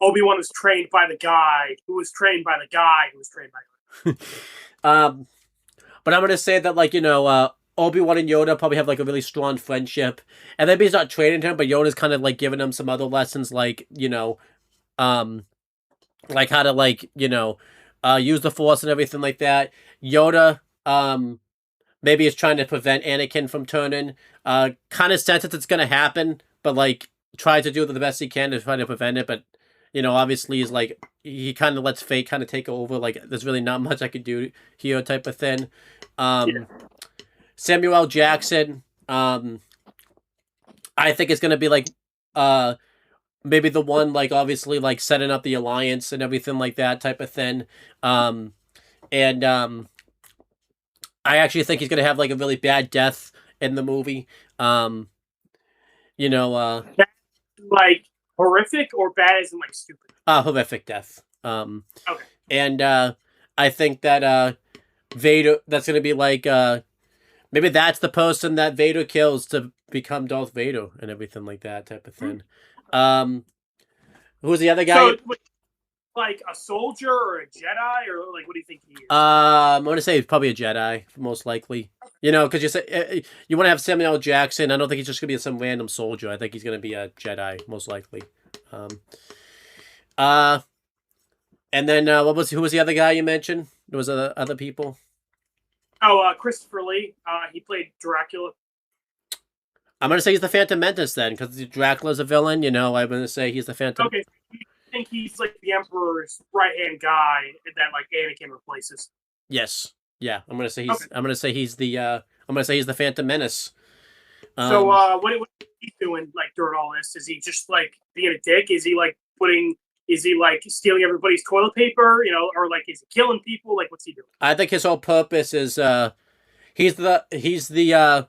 Obi-Wan was trained by the guy who was trained by the guy who was trained by Yoda. um, but I'm gonna say that like Obi-Wan and Yoda probably have like a really strong friendship, and maybe he's not training him, but Yoda's kind of like giving him some other lessons, like um, like how to use the Force and everything like that. Yoda maybe is trying to prevent Anakin from turning. Kind of sense that it's gonna happen, but like tries to do the best he can to try to prevent it. But obviously he's like he kind of lets fate kind of take over. Like there's really not much I could do here, type of thing. Samuel L. Jackson. I think it's gonna be like maybe the one like obviously like setting up the alliance and everything like that type of thing. And I actually think he's gonna have like a really bad death in the movie. Like horrific or bad as in like stupid? Horrific death. Okay. And I think that Vader, that's gonna be like maybe that's the person that Vader kills to become Darth Vader and everything like that type of thing. Who's the other guy? So, like a soldier or a Jedi, or like what do you think he is? I'm gonna say he's probably a Jedi, most likely. Because you say you want to have Samuel L. Jackson. I don't think he's just gonna be some random soldier. I think he's gonna be a Jedi, most likely. And then who was the other guy you mentioned? There was other people. Oh, Christopher Lee. He played Dracula. I'm gonna say he's the Phantom Menace then, because Dracula's a villain. I'm gonna say he's the Phantom. Okay, I think he's like the Emperor's right-hand guy that like Anakin replaces. Yes. Yeah. I'm gonna say he's. Okay. I'm gonna say he's the. I'm gonna say he's the Phantom Menace. So what is he doing like during all this? Is he just like being a dick? Is he like Is he like stealing everybody's toilet paper? Or like is he killing people? Like what's he doing? I think his whole purpose is he's the he's the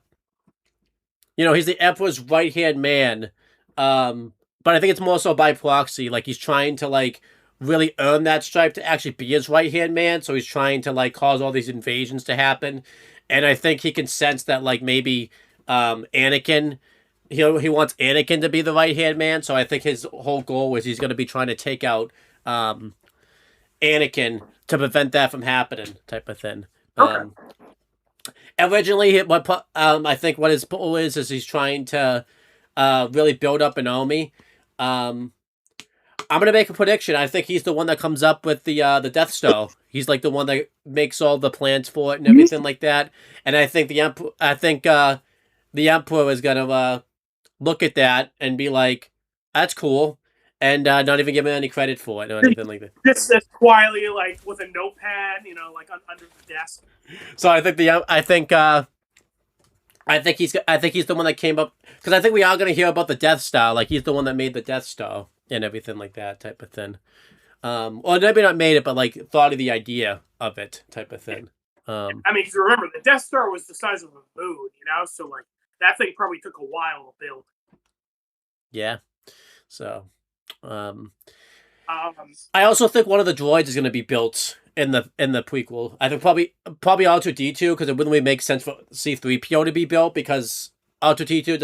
Emperor's right hand man. But I think it's more so by proxy. Like he's trying to like really earn that stripe to actually be his right hand man. So he's trying to like cause all these invasions to happen. And I think he can sense that like maybe Anakin, he wants Anakin to be the right hand man. So I think his whole goal is he's going to be trying to take out Anakin to prevent that from happening, type of thing. Okay. Originally, I think what his goal is he's trying to really build up an army. I'm gonna make a prediction. I think he's the one that comes up with the Death Star. He's like the one that makes all the plans for it and everything like that. And I think the Emperor is gonna look at that and be like, "That's cool," and not even give him any credit for it or anything like that. Just quietly, like with a notepad, like under the desk. So I think I think he's the one that came up, because I think we are going to hear about the Death Star. Like he's the one that made the Death Star and everything like that type of thing. Or maybe not made it, but like thought of the idea of it type of thing. I mean, because remember the Death Star was the size of a moon, so like that thing probably took a while to build. Yeah. So, I also think one of the droids is going to be built in the prequel. I think probably R2-D2, because it wouldn't really make sense for C-3PO to be built, because R2-D2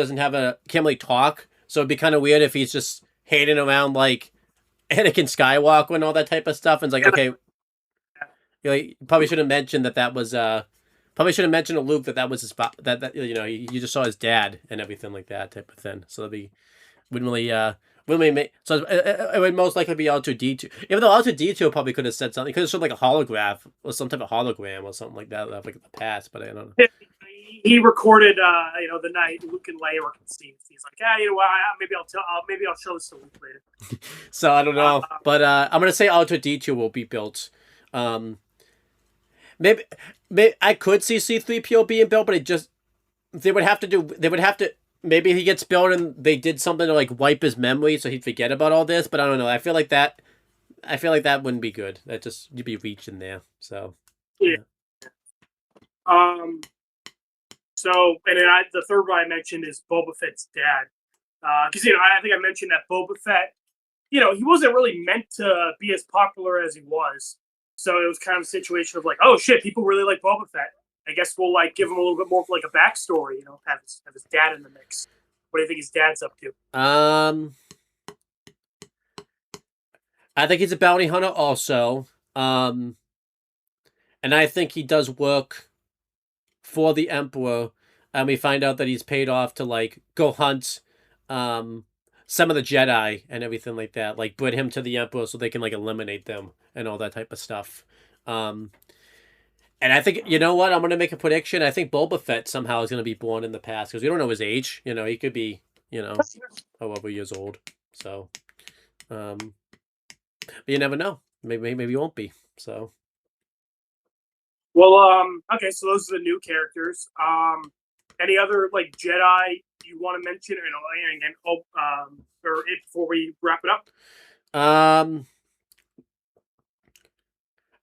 can't really talk, so it'd be kind of weird if he's just hanging around like Anakin Skywalker and all that type of stuff, and it's like, okay, you probably should have mentioned that was probably should have mentioned to Luke that was his that you just saw his dad and everything like that type of thing. So it would most likely be R2-D2. Even though R2-D2 probably could have said something, could have shown like a holograph or some type of hologram or something like that, like in the past. But I don't know. He recorded, the night Luke and Leia were conceived. He's like, maybe I'll show this to Luke later. So I don't know, but I'm gonna say R2-D2 will be built. Maybe I could see C-3PO being built, but they would have to. Maybe he gets built and they did something to like wipe his memory so he'd forget about all this. But I don't know. I feel like that wouldn't be good. You'd be reaching there. So yeah. So and then the third one I mentioned is Boba Fett's dad, because I think I mentioned that Boba Fett, he wasn't really meant to be as popular as he was. So it was kind of a situation of like, oh shit, people really like Boba Fett. I guess we'll like give him a little bit more of like a backstory, have his dad in the mix. What do you think his dad's up to? I think he's a bounty hunter also. and I think he does work for the Emperor. And we find out that he's paid off to like go hunt some of the Jedi and everything like that, like bring him to the Emperor so they can like eliminate them and all that type of stuff. Um, and I think, you know what, I'm gonna make a prediction. I think Boba Fett somehow is gonna be born in the past because we don't know his age. You know, he could be, however years old. So, but you never know. Maybe he won't be. So. Well, okay, so those are the new characters. Any other like Jedi you want to mention? Before we wrap it up.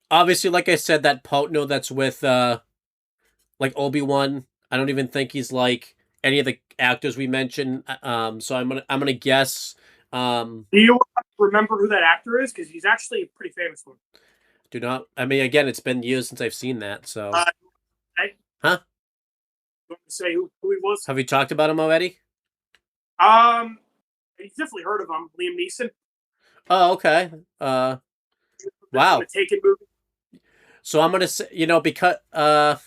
Obviously, like I said, that Potno that's with like Obi-Wan. I don't even think he's like any of the actors we mentioned. So I'm gonna guess. Do you remember who that actor is? Because he's actually a pretty famous one. Do not. I mean, again, it's been years since I've seen that. So. Huh? You want to say who he was? Have we talked about him already? He's definitely heard of him. Liam Neeson. Oh, okay. Wow. The Taken movie. So I'm gonna say, because I'm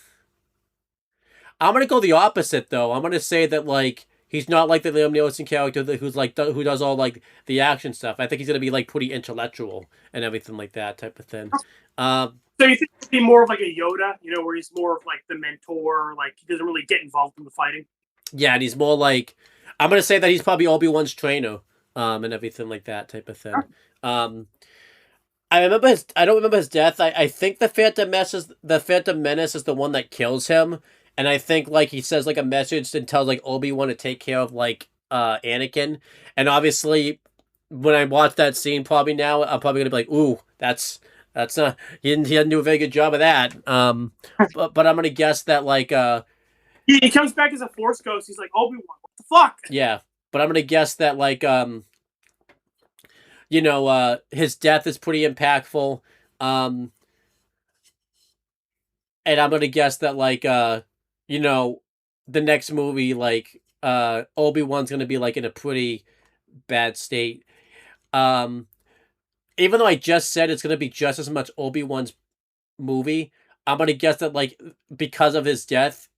gonna go the opposite though. I'm gonna say that like he's not like the Liam Neeson character who does all like the action stuff. I think he's gonna be like pretty intellectual and everything like that type of thing. So you think he'd be more of like a Yoda, where he's more of like the mentor, like he doesn't really get involved in the fighting? Yeah, and he's more like, I'm gonna say that he's probably Obi-Wan's trainer, and everything like that type of thing. I don't remember his death. I think the Phantom Menace is the one that kills him, and I think like he says like a message and tells like Obi-Wan to take care of like Anakin, and obviously when I watch that scene probably now I'm probably gonna be like, ooh, that's not he didn't do a very good job of that. But I'm gonna guess that like he comes back as a Force ghost. He's like, Obi-Wan, what the fuck? Yeah, but I'm gonna guess that like his death is pretty impactful. And I'm gonna guess that like the next movie like Obi-Wan's gonna be like in a pretty bad state. Even though I just said it's gonna be just as much Obi-Wan's movie, I'm gonna guess that like because of his death,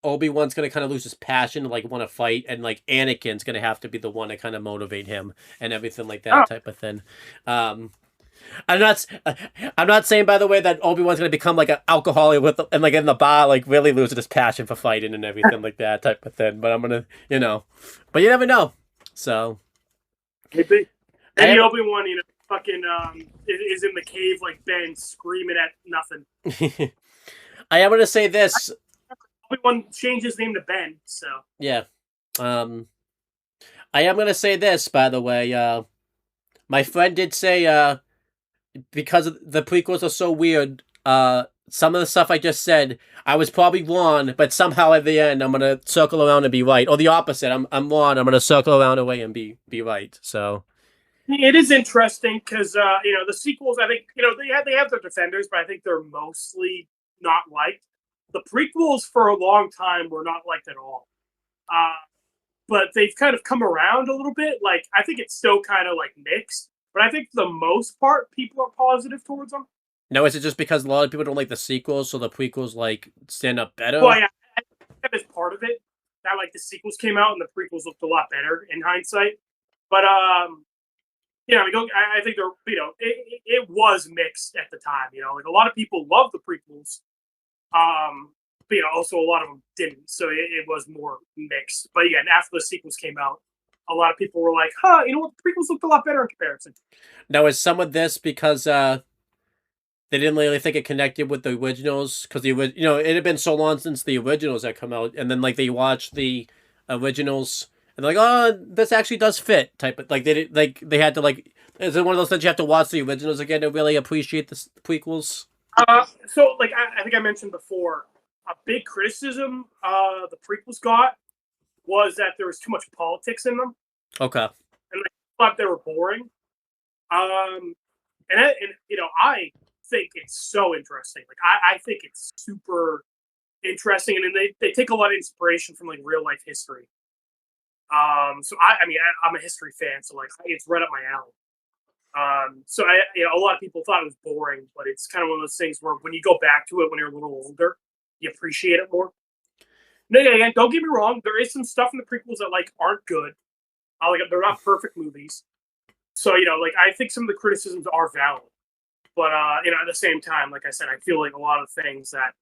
Obi-Wan's gonna kind of lose his passion to like want to fight, and like Anakin's gonna have to be the one to kind of motivate him and everything like that type of thing. I'm not saying, by the way, that Obi-Wan's gonna become like an alcoholic and like in the bar, like really losing his passion for fighting and everything like that type of thing. But I'm gonna, but you never know. So maybe Obi-Wan, fucking is in the cave like Ben, screaming at nothing. I am gonna say this. Obi-Wan changed his name to Ben, so yeah. I am gonna say this, by the way. My friend did say because the prequels are so weird, some of the stuff I just said, I was probably wrong, but somehow at the end I'm gonna circle around and be right. Or the opposite, I'm wrong, I'm gonna circle around away and be right. So it is interesting because the sequels, I think, they have their defenders, but I think they're mostly not liked. The prequels for a long time were not liked at all. But they've kind of come around a little bit. Like, I think it's still kind of like mixed, but I think for the most part, people are positive towards them. Now, is it just because a lot of people don't like the sequels, so the prequels like stand up better? Well, yeah, I think that is part of it. That like the sequels came out and the prequels looked a lot better in hindsight. But I think they're it was mixed at the time. Like a lot of people love the prequels. But also a lot of them didn't, so it was more mixed. But yeah, after the sequels came out, a lot of people were like, "Huh, you know what? The prequels looked a lot better in comparison." Now, is some of this because they didn't really think it connected with the originals? Because it had been so long since the originals had come out, and then like they watched the originals and they're like, "Oh, this actually does fit." Type of like they had to like. Is it one of those that you have to watch the originals again to really appreciate the prequels? So like I think I mentioned before, a big criticism the prequels got was that there was too much politics in them. Okay. And I thought they were boring. I think it's so interesting. Like I think it's super interesting, and then they take a lot of inspiration from like real life history. So I'm a history fan, so like it's right up my alley. So a lot of people thought it was boring, but it's kind of one of those things where when you go back to it when you're a little older, you appreciate it more. No, again, don't get me wrong. There is some stuff in the prequels that like aren't good. Like they're not perfect movies. So like I think some of the criticisms are valid, but at the same time, like I said, I feel like a lot of things that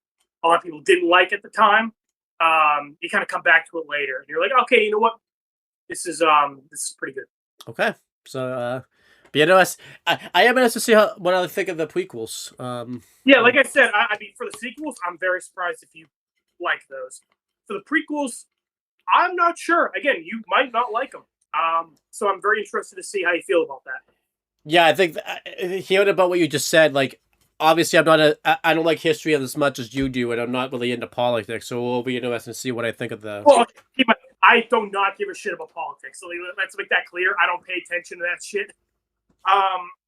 a lot of people didn't like at the time, you kind of come back to it later, and you're like, okay, you know what, this is pretty good. Okay, so but I am interested to see what I think of the prequels. Yeah, like I said, I mean, for the sequels, I'm very surprised if you like those. For the prequels, I'm not sure. Again, you might not like them. So I'm very interested to see how you feel about that. Yeah, I think hearing about what you just said, like obviously I don't like history as much as you do, and I'm not really into politics, so it'll be interesting to see what I think of the. Well, I do not give a shit about politics, so let's make that clear. I don't pay attention to that shit.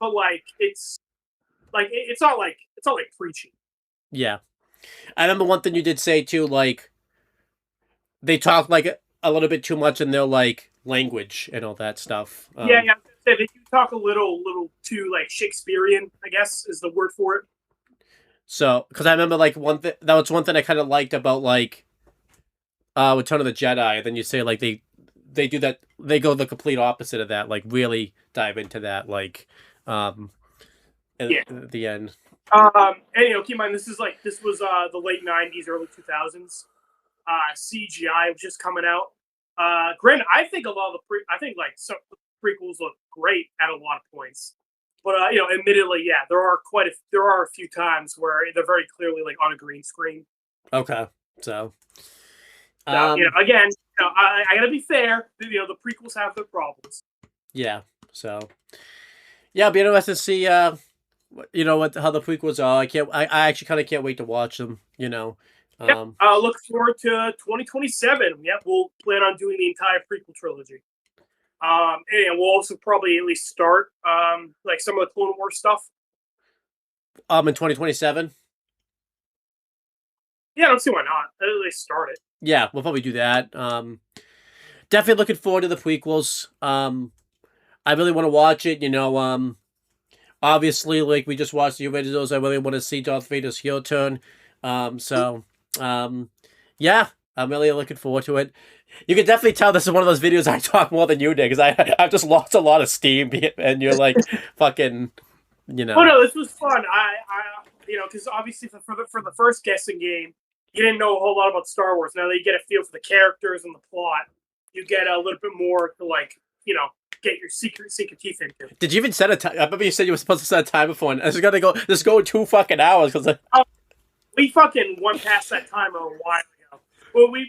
But like it's not like preaching. Yeah, I remember one thing you did say too, like they talk like a little bit too much in their like language and all that stuff. Yeah, they do talk a little too like Shakespearean, I guess is the word for it. So, because I remember like that was one thing I kind of liked about like Return of the Jedi. Then you say like they do that, they go the complete opposite of that, like really dive into that, like at the end. And keep in mind this was the late '90s, early 2000s. CGI was just coming out. Granted, I think a lot of some prequels look great at a lot of points, but admittedly, yeah, there are a few times where they're very clearly like on a green screen. Okay, so again, I gotta be fair. The prequels have their problems. Yeah, so yeah, be interested to see how the prequels are. I actually kind of can't wait to watch them. Look forward to 2027. Yep, we'll plan on doing the entire prequel trilogy. And we'll also probably at least start like some of the Clone Wars stuff. In 2027. Yeah, I don't see why not. At least start it. Yeah, we'll probably do that. Definitely looking forward to the prequels. I really want to watch it. Obviously, like we just watched the originals, I really want to see Darth Vader's heel turn. Yeah, I'm really looking forward to it. You can definitely tell this is one of those videos I talk more than you did, because I've just lost a lot of steam, and you're like fucking, Oh no, this was fun. I because obviously for the first guessing game, you didn't know a whole lot about Star Wars. Now that you get a feel for the characters and the plot, you get a little bit more to get your secret teeth into. Did you even set a time? I remember you said you were supposed to set a time before, and it's gonna go 2 fucking hours because we fucking went past that timer a while ago. Well, we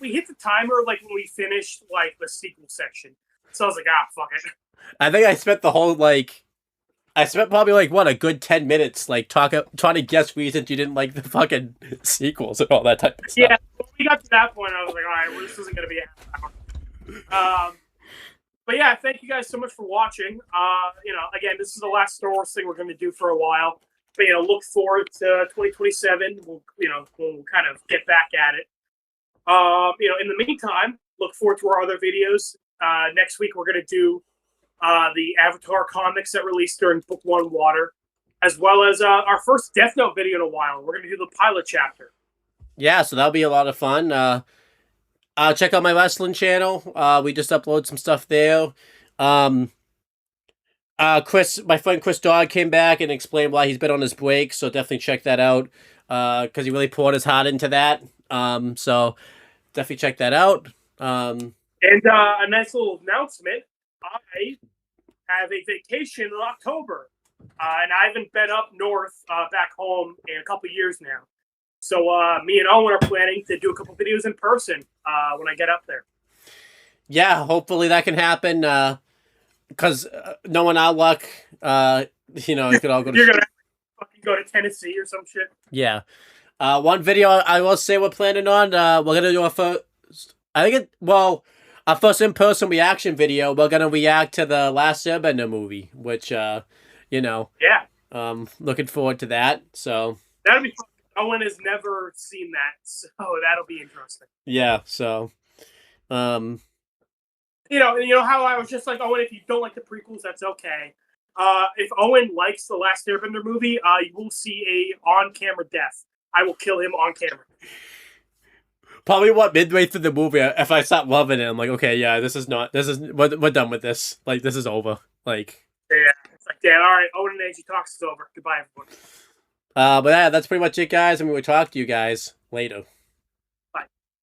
hit the timer like when we finished like the sequel section. So I was like, fuck it. I think I spent the whole I spent probably a good 10 minutes trying to guess reasons you didn't like the fucking sequels and all that type of stuff. Yeah, when we got to that point, I was like, all right, well, this isn't gonna be a half hour. But yeah, thank you guys so much for watching. Again, this is the last Star Wars thing we're going to do for a while. But look forward to 2027. We'll kind of get back at it. In the meantime, look forward to our other videos. Next week we're going to do the Avatar comics that released during Book 1 Water, as well as our first Death Note video in a while. We're going to do the pilot chapter. Yeah, so that'll be a lot of fun. Check out my wrestling channel. We just upload some stuff there. Chris, my friend Chris Dodd came back and explained why he's been on his break, so definitely check that out. Because he really poured his heart into that. So definitely check that out. And a nice little announcement. I have a vacation in October. And I haven't been up north back home in a couple years now. So me and Owen are planning to do a couple videos in person when I get up there. Yeah, hopefully that can happen. Because knowing our luck, you could all go to... You're going to fucking go to Tennessee or some shit. Yeah. One video I will say we're planning on, we're going to do our first... our first in-person reaction video. We're going to react to the Last Airbender movie, which, Yeah. Looking forward to that, so... That'll be fun. Owen has never seen that, so that'll be interesting. Yeah, so... You know how I was just like, Owen, if you don't like the prequels, that's okay. If Owen likes the Last Airbender movie, you will see a on-camera death. I will kill him on camera. Probably midway through the movie, if I stop loving it, I'm like, okay, yeah, we're done with this. Like, this is over. Like, yeah, it's like, damn, all right, Owen and AG Talks is over. Goodbye, everyone. But yeah, that's pretty much it, guys. And we'll talk to you guys later.